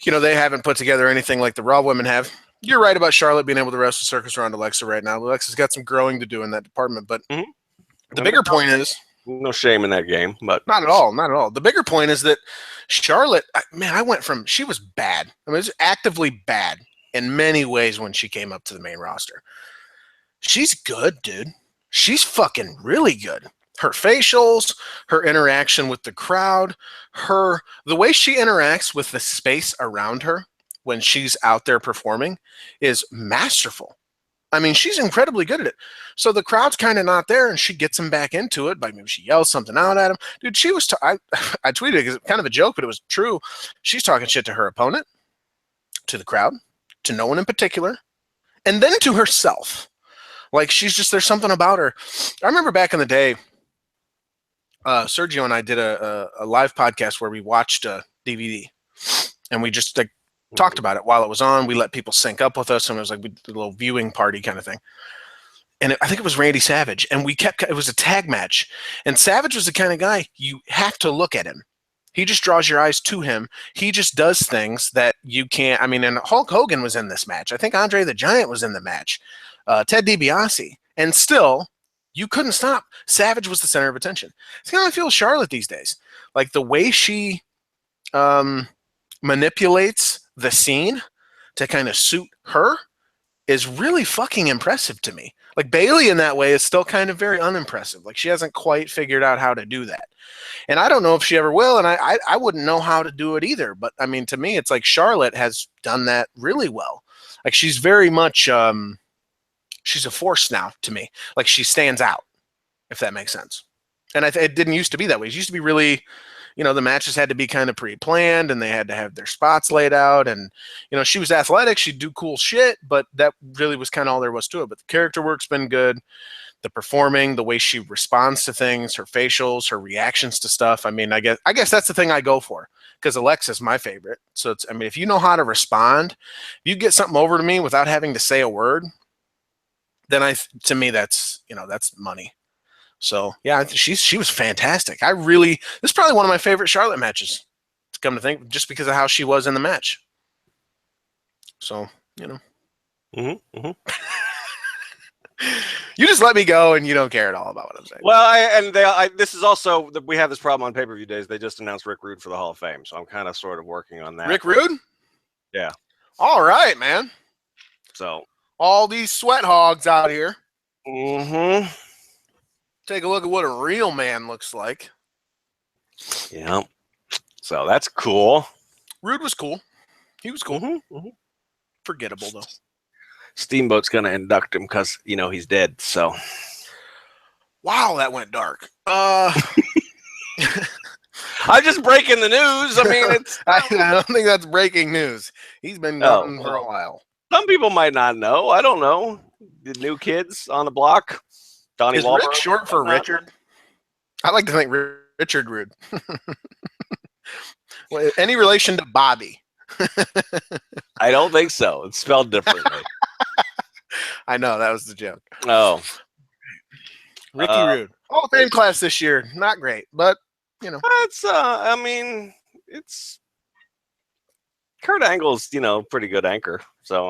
they haven't put together anything like the Raw women have. You're right about Charlotte being able to wrestle circus around Alexa right now. Alexa's got some growing to do in that department, but the bigger point is. No shame in that game, but not at all. The bigger point is that Charlotte, I went from she was bad. I mean, it was actively bad in many ways when she came up to the main roster. She's good, dude. She's fucking really good. Her facials, her interaction with the crowd, the way she interacts with the space around her when she's out there performing is masterful. I mean, she's incredibly good at it. So the crowd's kind of not there, and she gets him back into it. By maybe she yells something out at him. Dude, she was. I tweeted it because it's kind of a joke, but it was true. She's talking shit to her opponent, to the crowd, to no one in particular, and then to herself. Like there's something about her. I remember back in the day, Sergio and I did a live podcast where we watched a DVD, and we just talked about it while it was on. We let people sync up with us, and it was like a little viewing party kind of thing. And I think it was Randy Savage, and it was a tag match. And Savage was the kind of guy you have to look at him. He just draws your eyes to him. He just does things that you can't. I mean, and Hulk Hogan was in this match. I think Andre the Giant was in the match. Ted DiBiase, and still you couldn't stop. Savage was the center of attention. It's kind of how I feel with Charlotte these days. Like the way she manipulates the scene to kind of suit her is really fucking impressive to me. Like Bayley in that way is still kind of very unimpressive. Like she hasn't quite figured out how to do that. And I don't know if she ever will, and I wouldn't know how to do it either. But I mean, to me, it's like Charlotte has done that really well. Like she's very much she's a force now to me. Like she stands out, if that makes sense. And it didn't used to be that way. It used to be really, the matches had to be kind of pre-planned, and they had to have their spots laid out. And, she was athletic. She'd do cool shit, but that really was kind of all there was to it. But the character work's been good. The performing, the way she responds to things, her facials, her reactions to stuff. I mean, I guess that's the thing I go for, because Alexa's my favorite. So if you know how to respond, if you get something over to me without having to say a word, then to me, that's money. So yeah, she was fantastic. This is probably one of my favorite Charlotte matches, to come to think, just because of how she was in the match. So, You just let me go, and you don't care at all about what I'm saying. Well, this is also, we have this problem on pay-per-view days. They just announced Rick Rude for the Hall of Fame, so I'm kind of sort of working on that. Rick Rude? Yeah. All right, man. So all these sweat hogs out here. Mm-hmm. Take a look at what a real man looks like. Yeah. So that's cool. Rude was cool. He was cool. Mm-hmm. Forgettable, though. Steamboat's going to induct him because, he's dead. So. Wow, that went dark. I'm just breaking the news. I mean, I don't think that's breaking news. He's been gone for a while. Some people might not know. I don't know. The new kids on the block. Donnie Is Wahlberg, Rick short for Richard? I like to think Richard Rude. Well, any relation to Bobby? I don't think so. It's spelled differently. I know, that was the joke. Oh. Ricky Rude. Hall of Fame class this year. Not great, but, it's Kurt Angle's, pretty good anchor. So,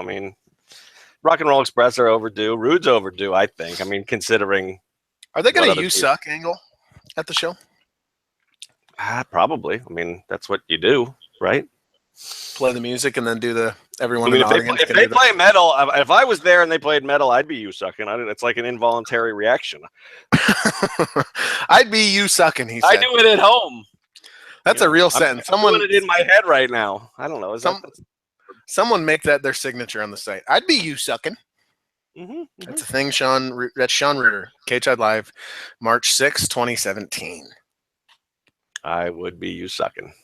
Rock and Roll Express are overdue. Rude's overdue, I think. considering. Are they going to You Suck Angle at the show? Probably. That's what you do, right? Play the music and then do the everyone I mean, in the audience. if they play metal, if I was there and they played metal, I'd be you sucking. It's like an involuntary reaction. I'd be you sucking. He said. I do it at home. That's a real sentence. I'm doing it in my head right now. I don't know. Someone make that their signature on the site. I'd be you sucking. That's a thing, Sean. That's Sean Ritter. KTide Live, March 6, 2017. I would be you sucking.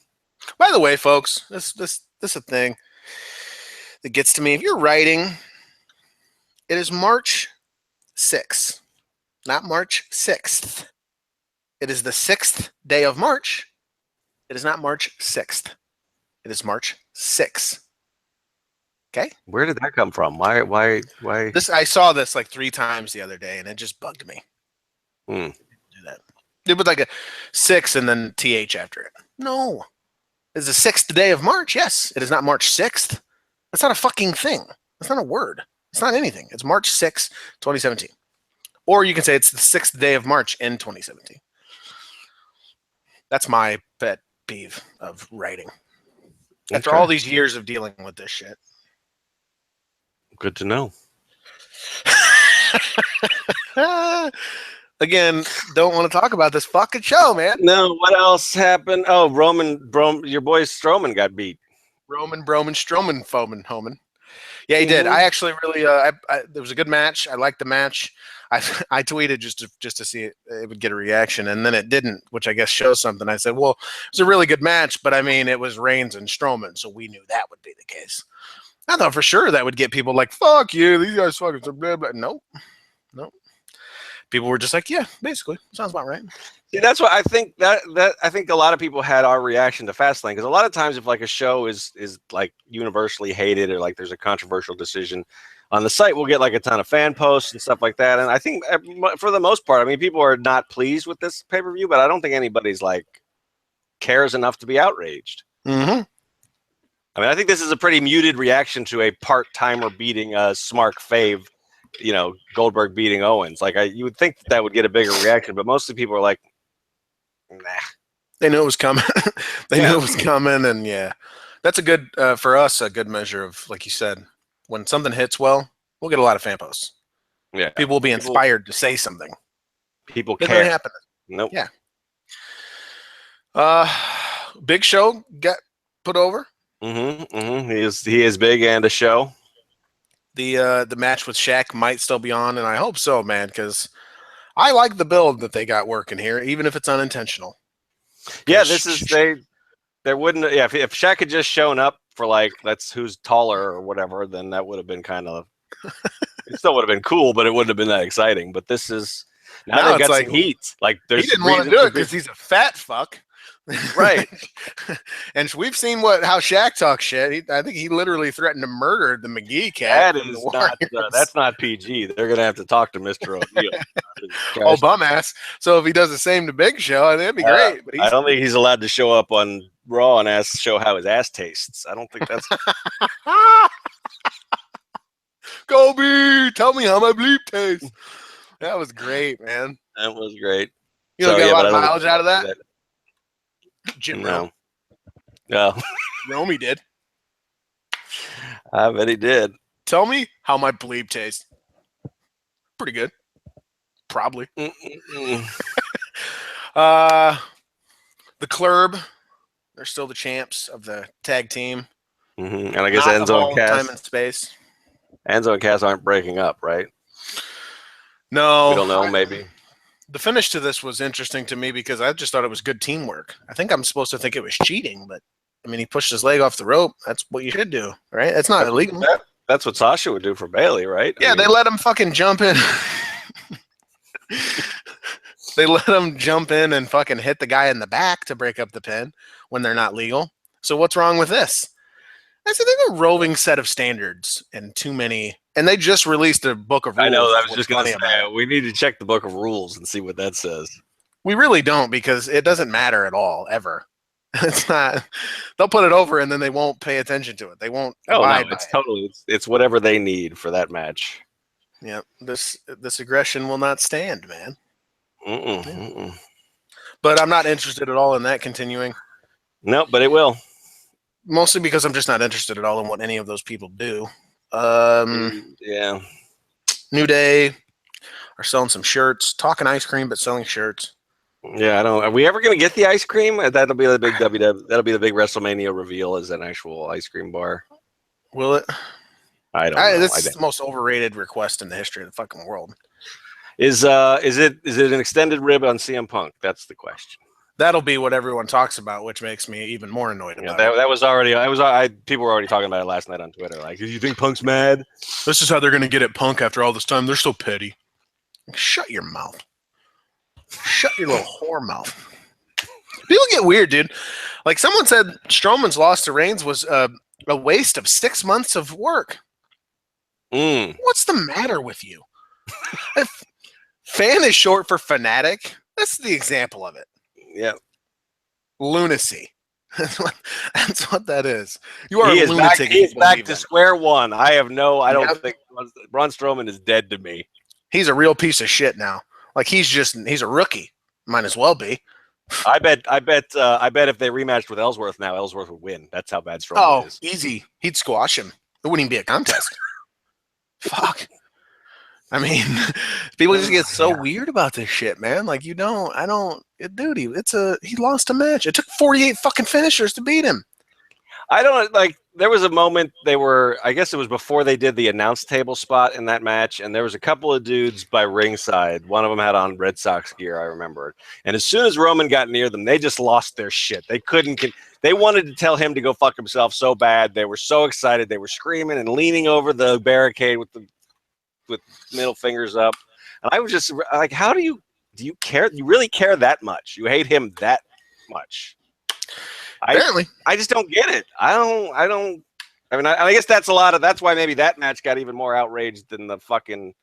By the way, folks, this is a thing that gets to me. If you're writing, it is March 6th, not March 6th. It is the 6th day of March. It is not March 6th. It is March 6th. Okay? Where did that come from? Why? I saw this like 3 times the other day, and it just bugged me. Do that. It was like a 6 and then TH after it. No. It's the 6th day of March. Yes. It is not March 6th. That's not a fucking thing. That's not a word. It's not anything. It's March 6th, 2017. Or you can say it's the 6th day of March in 2017. That's my pet peeve of writing. After all these years of dealing with this shit. Good to know. Again, don't want to talk about this fucking show, man. No, what else happened? Oh, your boy Strowman got beat. Broman Strowman Homan. Yeah, he did. I actually really it was a good match. I liked the match. I tweeted just to see it would get a reaction, and then it didn't, which I guess shows something. I said, well, it was a really good match, but I mean, it was Reigns and Strowman, so we knew that would be the case. I thought for sure that would get people like, fuck you, these guys fucking blah, blah. Nope. People were just like, yeah, basically, sounds about right. See, that's what I think. I think a lot of people had our reaction to Fastlane, because a lot of times if like a show is like universally hated, or like there's a controversial decision on the site, we'll get like a ton of fan posts and stuff like that. And I think for the most part, I mean, people are not pleased with this pay-per-view, but I don't think anybody's like cares enough to be outraged. I mean, I think this is a pretty muted reaction to a part-timer beating a Smark Fave. Goldberg beating Owens. Like you would think that would get a bigger reaction, but mostly people are like, nah. They knew it was coming. Knew it was coming, and yeah, that's a good for us. A good measure of, like you said, when something hits well, we'll get a lot of fan posts. Yeah, people will be inspired to say something. People care. Happen. Nope. Yeah. Big Show got put over. He is big and a show. The match with Shaq might still be on, and I hope so, man, because I like the build that they got working here, even if it's unintentional. Yeah, there wouldn't. Yeah, if Shaq had just shown up for like that's who's taller or whatever, then that would have been kind of. It still would have been cool, but it wouldn't have been that exciting. But this is now they've got like, some heat. Like he didn't want to do it because he's a fat fuck. Right. And we've seen how Shaq talks shit. I think he literally threatened to murder the McGee cat. That is not that's not PG. They're gonna have to talk to Mr. O'Neill. Oh, bum ass. So if he does the same to Big Show, that'd be great. But I don't think he's allowed to show up on Raw and show how his ass tastes. I don't think that's Kobe, tell me how my bleep tastes. That was great, man. That was great. You don't get a lot of mileage out of that? Jim No. Romy did. I bet he did. Tell me how my bleep tastes. Pretty good. Probably. The Club, they're still the champs of the tag team. And I guess Enzo and Cass. Time and space. Enzo and Cass aren't breaking up, right? No. We don't know, maybe. The finish to this was interesting to me because I just thought it was good teamwork. I think I'm supposed to think it was cheating, but I mean, he pushed his leg off the rope. That's what you should do, right? That's not illegal. That's what Sasha would do for Bayley, right? Yeah, they let him fucking jump in. They let him jump in and fucking hit the guy in the back to break up the pin when they're not legal. So what's wrong with this? I said they're a roving set of standards and too many. And they just released a book of rules. I know. I was just going to say, we need to check the book of rules and see what that says. We really don't, because it doesn't matter at all, ever. It's not. They'll put it over and then they won't pay attention to it. They won't. Oh no, it's totally. It's whatever they need for that match. Yeah, this aggression will not stand, man. But I'm not interested at all in that continuing. No, but it will. mostly because I'm just not interested at all in what any of those people do. Yeah. New Day are selling some shirts, talking ice cream, but selling shirts. Yeah, I don't. Are we ever gonna get the ice cream? That'll be the big WWE. That'll be the big WrestleMania reveal as an actual ice cream bar. Will it? I don't know. This is the most overrated request in the history of the fucking world. Is it an extended rib on CM Punk? That's the question. That'll be what everyone talks about, which makes me even more annoyed about it. That was already. People were already talking about it last night on Twitter. Like, do you think Punk's mad? This is how they're gonna get at Punk after all this time. They're so petty. Shut your mouth. Shut your little whore mouth. People get weird, dude. Like someone said, Strowman's loss to Reigns was a waste of 6 months of work. What's the matter with you? If fan is short for fanatic, that's the example of it. Yeah. Lunacy. That's what that is. You are a lunatic. He is back to square one. I don't think Braun Strowman is dead to me. He's a real piece of shit now. Like he's a rookie. Might as well be. I bet if they rematched with Ellsworth now, Ellsworth would win. That's how bad Strowman is. Easy. He'd squash him. It wouldn't even be a contest. Fuck. I mean, people just get so weird about this shit, man. Like he lost a match. It took 48 fucking finishers to beat him. I don't like. There was a moment I guess it was before they did the announce table spot in that match, and there was a couple of dudes by ringside. One of them had on Red Sox gear, I remember. And as soon as Roman got near them, they just lost their shit. They couldn't. They wanted to tell him to go fuck himself so bad. They were so excited. They were screaming and leaning over the barricade with middle fingers up. And I was just like, how do you care? You really care that much? You hate him that much? Apparently. I just don't get it. I mean, I guess that's that's why maybe that match got even more outraged than the fucking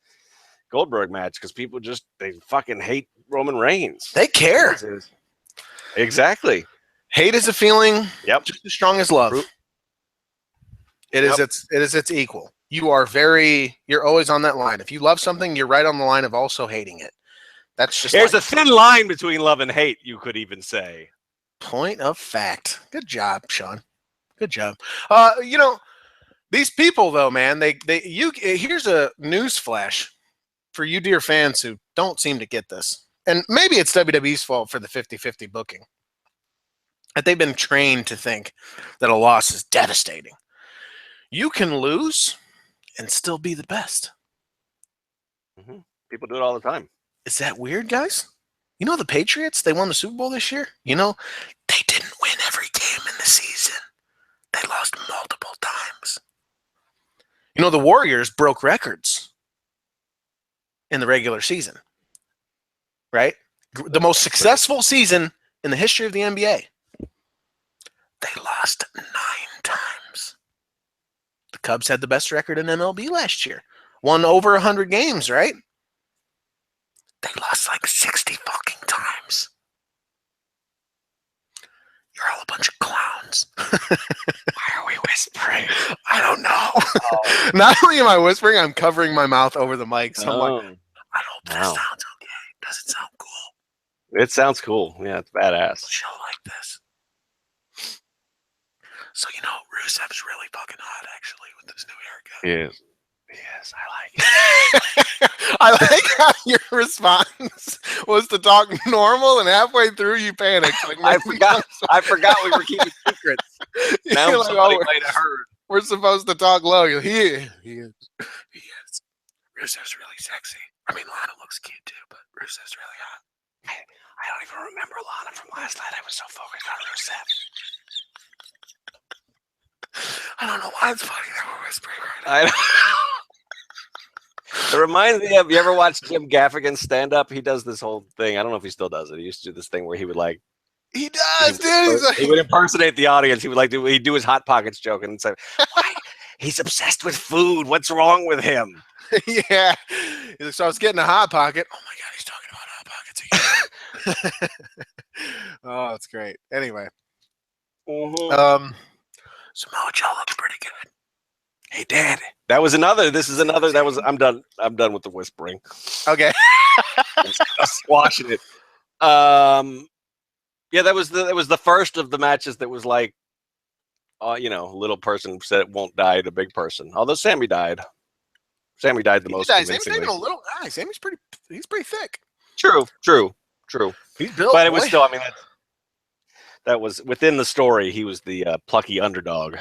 Goldberg match, because people they fucking hate Roman Reigns. They care. Exactly. Hate is a feeling just as strong as love. It is its equal. You're always on that line. If you love something, you're right on the line of also hating it. That's just there's a thin line between love and hate, you could even say. Point of fact. Good job, Sean. Good job. These people though, man, here's a news flash for you dear fans who don't seem to get this. And maybe it's WWE's fault for the 50-50 booking. That they've been trained to think that a loss is devastating. You can lose and still be the best. Mm-hmm. People do it all the time. Is that weird, guys? You know the Patriots, they won the Super Bowl this year? You know, they didn't win every game in the season. They lost multiple times. You know, the Warriors broke records in the regular season, right? The most successful season in the history of the NBA. They lost 9 times. The Cubs had the best record in MLB last year. Won over 100 games, right? They lost like 60 fucking times. You're all a bunch of clowns. Why are we whispering? I don't know. Oh. Not only am I whispering, I'm covering my mouth over the mic. So I'm like, I hope this sounds okay. Does it sound cool? It sounds cool. Yeah, it's badass. Show like this. So, Rusev's really fucking hot, actually, with this new haircut. Yes, I like it. I like how your response was to talk normal, and halfway through you panicked. Like, I forgot we were keeping secrets. Now like, somebody might have heard. We're supposed to talk low. He is. Rusev's really sexy. I mean, Lana looks cute too, but Rusev's really hot. I don't even remember Lana from last night. I was so focused on Rusev. I don't know why it's funny that we're whispering right now. It reminds me of, you ever watch Jim Gaffigan's stand-up? He does this whole thing. I don't know if he still does it. He used to do this thing where he would He does, dude. He would impersonate the audience. He would he'd do his Hot Pockets joke and say, "Why? He's obsessed with food. What's wrong with him?" Yeah. He's like, so I was getting a Hot Pocket. Oh my God, he's talking about Hot Pockets again. Oh, that's great. Anyway. Mm-hmm. Samoa Joe looks pretty good. Hey, Dad. That was another. This is another. That was. I'm done. I'm done with the whispering. Okay. I'm squashing it. Yeah, that was the first of the matches that was like little person said it won't die to big person. Although Sammy died. Sammy died the most convincingly. Sammy's not even a little guy. He's pretty thick. True. He's built, but it was still, I mean, that was within the story. He was the plucky underdog.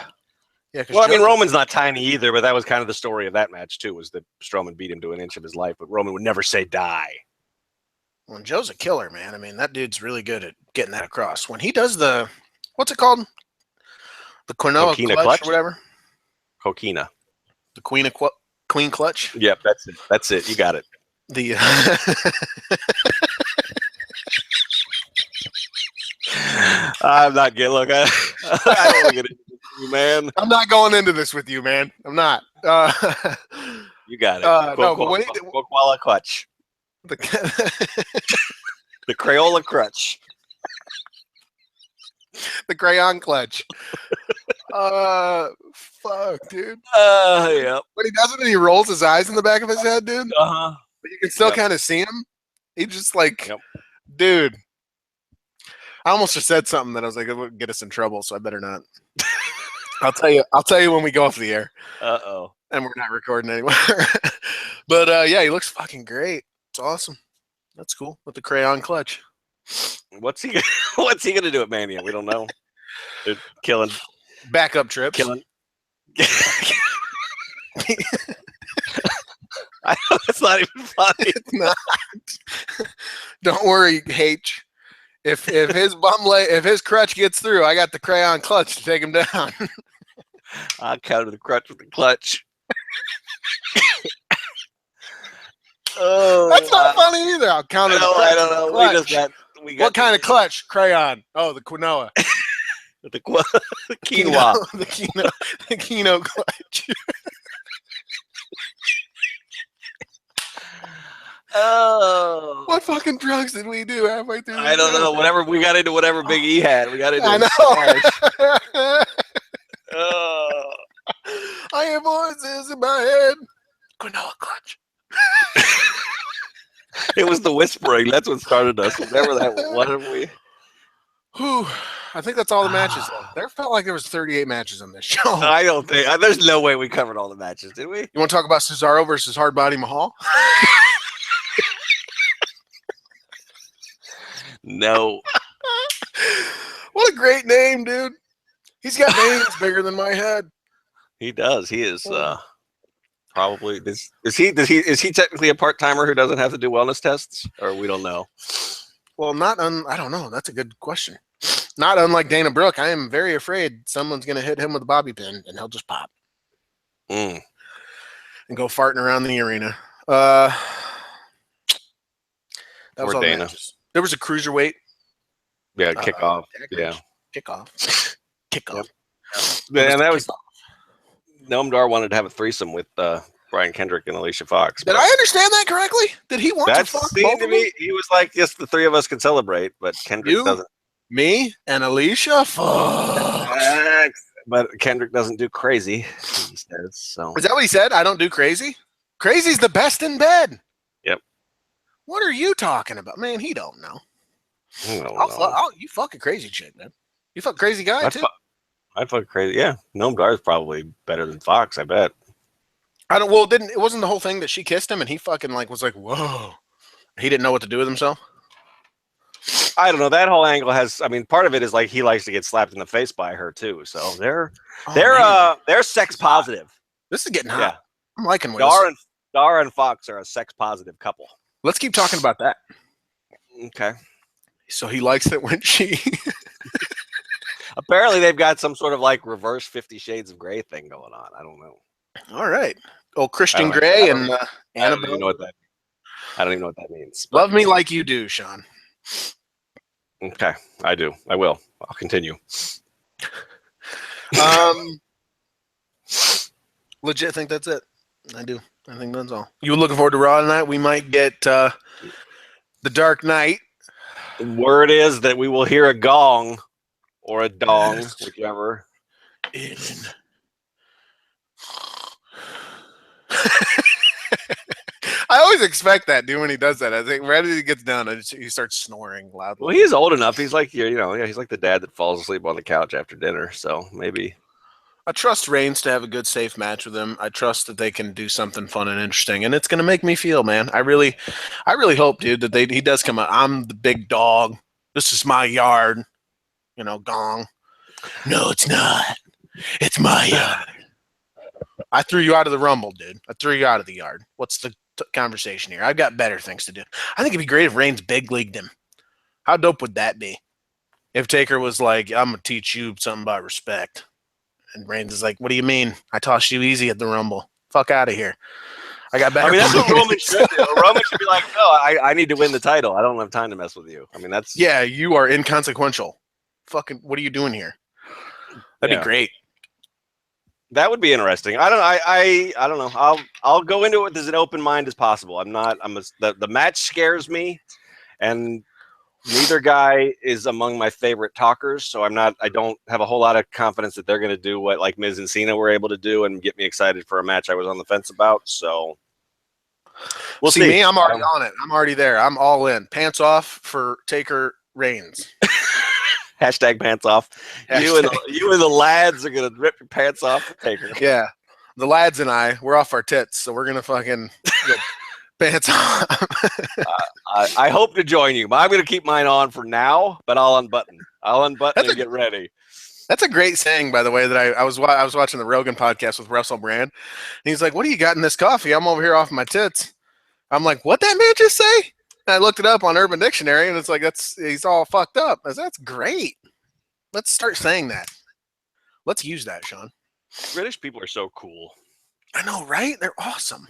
Yeah. Well, I mean, Roman's not tiny either, but that was kind of the story of that match too. Was that Strowman beat him to an inch of his life, but Roman would never say die. Well, Joe's a killer, man. I mean, that dude's really good at getting that across. When he does the, what's it called? The Quinoa clutch or whatever. Coquina. The Queen clutch. Yep, that's it. That's it. You got it. The I'm not getting. Look, I don't want to get into this with you, man. I'm not going into this with you, man. I'm not. You got it. No, but when Koala clutch. The Crayola crutch. The crayon clutch. Fuck, dude. Yep. When he does it and he rolls his eyes in the back of his head, dude. Uh-huh. But you can still kind of see him. He's just like, dude. I almost just said something that I was like, it would get us in trouble, so I better not. I'll tell you when we go off the air. Uh-oh. And we're not recording anymore. But yeah, he looks fucking great. It's awesome. That's cool with the crayon clutch. What's he gonna do at Mania? We don't know. They're killing. Backup trips. Killing. I know it's not even funny. It's not. Don't worry, H. If his crutch gets through, I got the crayon clutch to take him down. I'll counter the crutch with the clutch. Oh, that's not funny either. I'll counter the clutch. I don't know. We got what kind of clutch? Crayon. Oh, the quinoa. the quinoa. The quinoa clutch. Oh, what fucking drugs did we do halfway through? I don't know. Whatever we got into, whatever Big E had, we got into. I know. I hear voices in my head. Quinoa clutch. It was the whispering. That's what started us. Whatever that was. What have we? Whew. I think that's all the matches. There felt like there was 38 matches on this show. I don't think. There's no way we covered all the matches, did we? You want to talk about Cesaro versus Hardbody Mahal? No. What a great name, dude. He's got names bigger than my head. He does. He is probably is he technically a part-timer who doesn't have to do wellness tests, or we don't know? Well, I don't know. That's a good question. Not unlike Dana Brooke, I am very afraid someone's going to hit him with a bobby pin and he'll just pop. And go farting around the arena. That was all Dana. The there was a cruiserweight. Yeah, kickoff. Kickoff. Yep. And that was Noam Dar wanted to have a threesome with Brian Kendrick and Alicia Fox. Did I understand that correctly? Did he want to fuck both of them? He was like, yes, the three of us can celebrate, but Kendrick doesn't. Me and Alicia? Fuck. But Kendrick doesn't do crazy, he says. So. Is that what he said? I don't do crazy? Crazy's the best in bed. Yep. What are you talking about? Man, he don't know. You fuck a crazy chick, man. You fuck a crazy guy, too? I'd fuck crazy. Yeah. Noam Dar is probably better than Fox, I bet. It wasn't the whole thing that she kissed him and he fucking was like, whoa. He didn't know what to do with himself? I don't know. That whole angle has, part of it is like he likes to get slapped in the face by her too. So they're sex positive. This is getting hot. Yeah. I'm liking what Dar and Fox are a sex positive couple. Let's keep talking about that. Okay. So he likes it when she. Apparently they've got some sort of reverse 50 Shades of Grey thing going on. I don't know. All right. Oh, Christian Grey and Annabelle. I don't even know what that means. Love me like you do, Sean. Okay, I do. I will. I'll continue. Legit think that's it. I do. I think that's all. You looking forward to Raw tonight? We might get the Dark Knight. Word is that we will hear a gong or a dong, whichever. I always expect that, dude, when he does that. I think right as he gets done, he starts snoring loudly. Well, he's old enough. He's like he's like the dad that falls asleep on the couch after dinner. So maybe I trust Reigns to have a good, safe match with him. I trust that they can do something fun and interesting, and it's going to make me feel, man. I really hope, dude, that he does come out. I'm the big dog. This is my yard. Gong. No, it's not. It's my yard. I threw you out of the Rumble, dude. I threw you out of the yard. What's the conversation here? I've got better things to do. I think it'd be great if Reigns big leagued him. How dope would that be? If Taker was like, I'm going to teach you something about respect. And Reigns is like, what do you mean? I tossed you easy at the Rumble. Fuck out of here. I got better. I mean, that's what Roman should do. Roman should be like, no, I need to win the title. I don't have time to mess with you. I mean, that's... Yeah, you are inconsequential. Fucking, what are you doing here? That'd be great. That would be interesting. I don't know. I'll go into it with as an open mind as possible. The match scares me, and neither guy is among my favorite talkers, so I don't have a whole lot of confidence that they're going to do what like Miz and Cena were able to do and get me excited for a match I was on the fence about. So we'll see. Me, I'm already on it. I'm already there. I'm all in. Pants off for Taker Reigns. Hashtag pants off. You and the lads are gonna rip your pants off for Taker. Yeah, the lads and we're off our tits, so we're gonna fucking get pants off. I hope to join you, but I'm gonna keep mine on for now. But I'll unbutton and get ready. That's a great saying, by the way. That I was watching the Rogan podcast with Russell Brand, and he's like, "What do you got in this coffee?" I'm over here off my tits. I'm like, "What that man just say?" And I looked it up on Urban Dictionary, and it's like he's all fucked up. I said, that's great. Let's start saying that. Let's use that, Sean. British people are so cool. I know, right? They're awesome.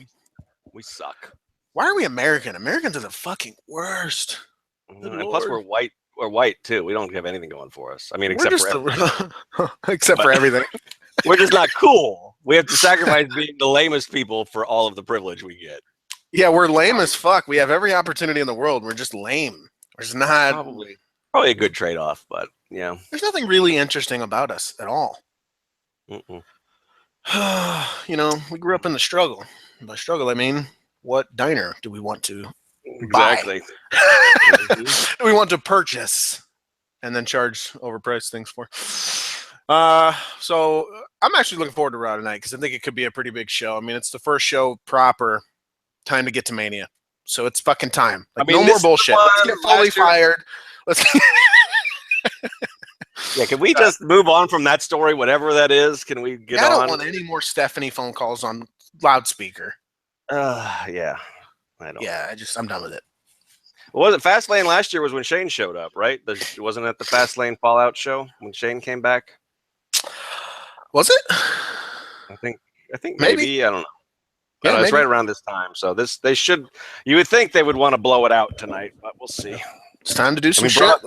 We suck. Why are we American? Americans are the fucking worst. And plus, we're white. We're white too. We don't have anything going for us. I mean, except for everything. We're just not cool. We have to sacrifice being the lamest people for all of the privilege we get. Yeah, we're lame as fuck. We have every opportunity in the world. We're just lame. We're just not. Probably a good trade-off, but yeah. There's nothing really interesting about us at all. We grew up in the struggle. By struggle, I mean, what diner do we want to exactly do we want to purchase and then charge overpriced things for? So I'm actually looking forward to Raw tonight because I think it could be a pretty big show. I mean, it's the first show proper. Time to get to Mania. So it's fucking time. No more bullshit. Let's get fully fired. Let's Yeah, can we just move on from that story, whatever that is? Can we get on? I don't want any more Stephanie phone calls on loudspeaker. Yeah. I don't. Yeah, I'm done with it. Was it Fastlane last year was when Shane showed up, right? Wasn't it the Fastlane Fallout show when Shane came back? Was it? I think maybe. I don't know. Yeah, it's right around this time. So you would think they would want to blow it out tonight, but we'll see. It's time to do some shit.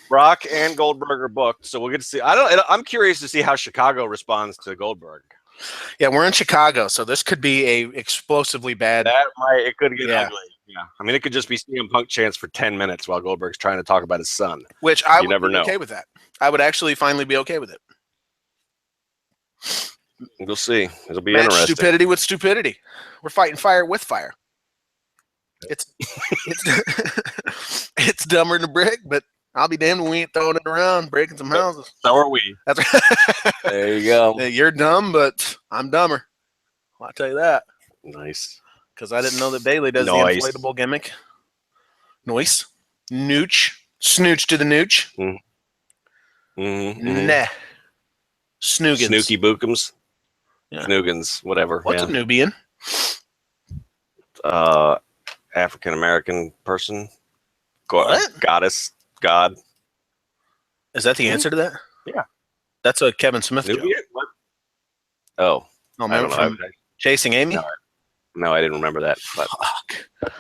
Brock and Goldberg are booked, so we'll get to see. I'm curious to see how Chicago responds to Goldberg. Yeah, we're in Chicago, so this could be a explosively bad. It could get ugly. Yeah, I mean, it could just be CM Punk chants for 10 minutes while Goldberg's trying to talk about his son. Which I would be okay with that. I would actually finally be okay with it. We'll see. It'll be interesting. Stupidity with stupidity. We're fighting fire with fire. It's it's dumber than a brick, but I'll be damned when we ain't throwing it around, breaking some houses. So are we. That's right. There you go. You're dumb, but I'm dumber. Well, I'll tell you that. Nice. Because I didn't know that Bailey does the inflatable gimmick. Nice. Nooch. Snooch to the nooch. Nah. Snoogans. Snooky Bookums. Yeah. Snoogans, whatever. What's a Nubian? African American person. What? Goddess. God. Is that the answer to that? Yeah. That's a Kevin Smith joke. What? Oh. Remember from Chasing Amy? No, I didn't remember that. But. Fuck.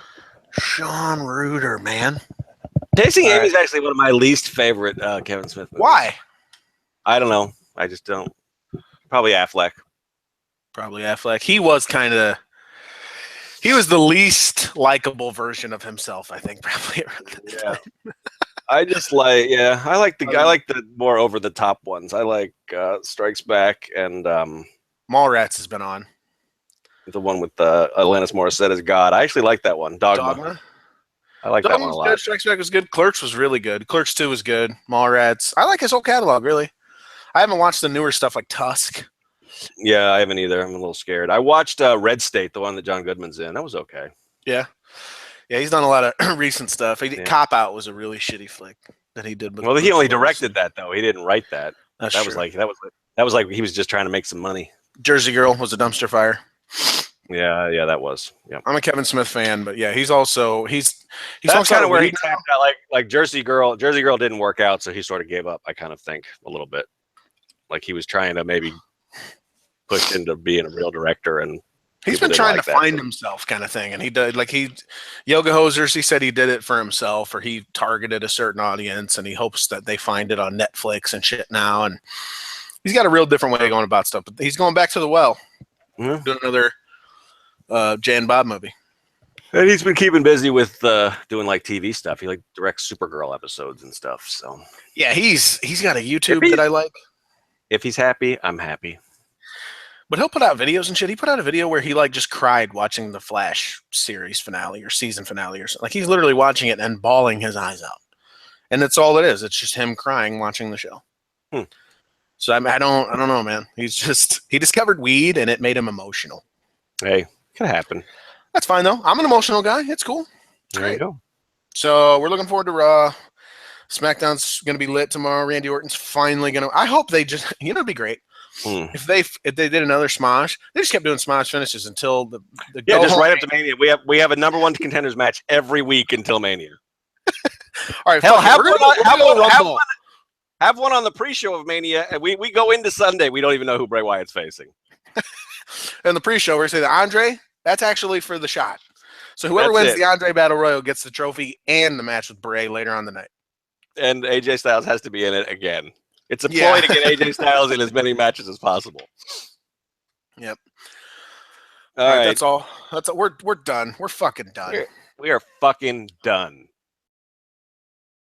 Sean Reuter, man. Chasing Amy is actually one of my least favorite Kevin Smith movies. Why? I don't know. I just don't. Probably Affleck. He was the least likable version of himself, I think, probably around that time. I like the more over the top ones. I like Strikes Back and Mallrats has been on. The one with Alanis Morissette as God. I actually like that one. Dogma. I like that one a lot. Good. Strikes Back was good. Clerks was really good. Clerks 2 was good. Mallrats. I like his whole catalog, really. I haven't watched the newer stuff like Tusk. Yeah, I haven't either. I'm a little scared. I watched Red State, the one that John Goodman's in. That was okay. Yeah. Yeah, he's done a lot of recent stuff. Yeah. Cop Out was a really shitty flick that he did with Well, he Bruce only Willis. directed that though. He didn't write that. That's That true. was like he was just trying to make some money. Jersey Girl was a dumpster fire. Yeah, that was. Yeah. I'm a Kevin Smith fan, but yeah, he's that's kind of where he tapped out. Like Jersey Girl. Jersey Girl didn't work out, so he sort of gave up. I kind of think a little bit, like he was trying to maybe push into being a real director, and he's been trying to find himself, kind of thing. And he did Yoga Hosers. He said he did it for himself, or he targeted a certain audience, and he hopes that they find it on Netflix and shit now. And he's got a real different way of going about stuff. But he's going back to the well, doing another Jay and Bob movie. And he's been keeping busy with doing like TV stuff. He like directs Supergirl episodes and stuff. So yeah, he's got a YouTube that I like. If he's happy, I'm happy. But he'll put out videos and shit. He put out a video where he like just cried watching the Flash series finale or season finale or something. Like he's literally watching it and bawling his eyes out. And that's all it is. It's just him crying watching the show. So I don't know, man. He discovered weed and it made him emotional. Hey, could happen. That's fine though. I'm an emotional guy. It's cool. There you go. So we're looking forward to Raw. SmackDown's going to be lit tomorrow. Randy Orton's finally going to. I hope they just. It'd be great if they did another Smosh. They just kept doing Smosh finishes until the just right up to Mania. We have a number one contenders match every week until Mania. All right, hell, have one on the pre-show of Mania, and we go into Sunday. We don't even know who Bray Wyatt's facing. And the pre-show, we're saying that Andre, that's actually for the shot. So whoever wins the Andre Battle Royal gets the trophy and the match with Bray later on the night. And AJ Styles has to be in it again. It's a ploy to get AJ Styles in as many matches as possible. Yep. All right. That's all. We're done. We're fucking done. We are fucking done.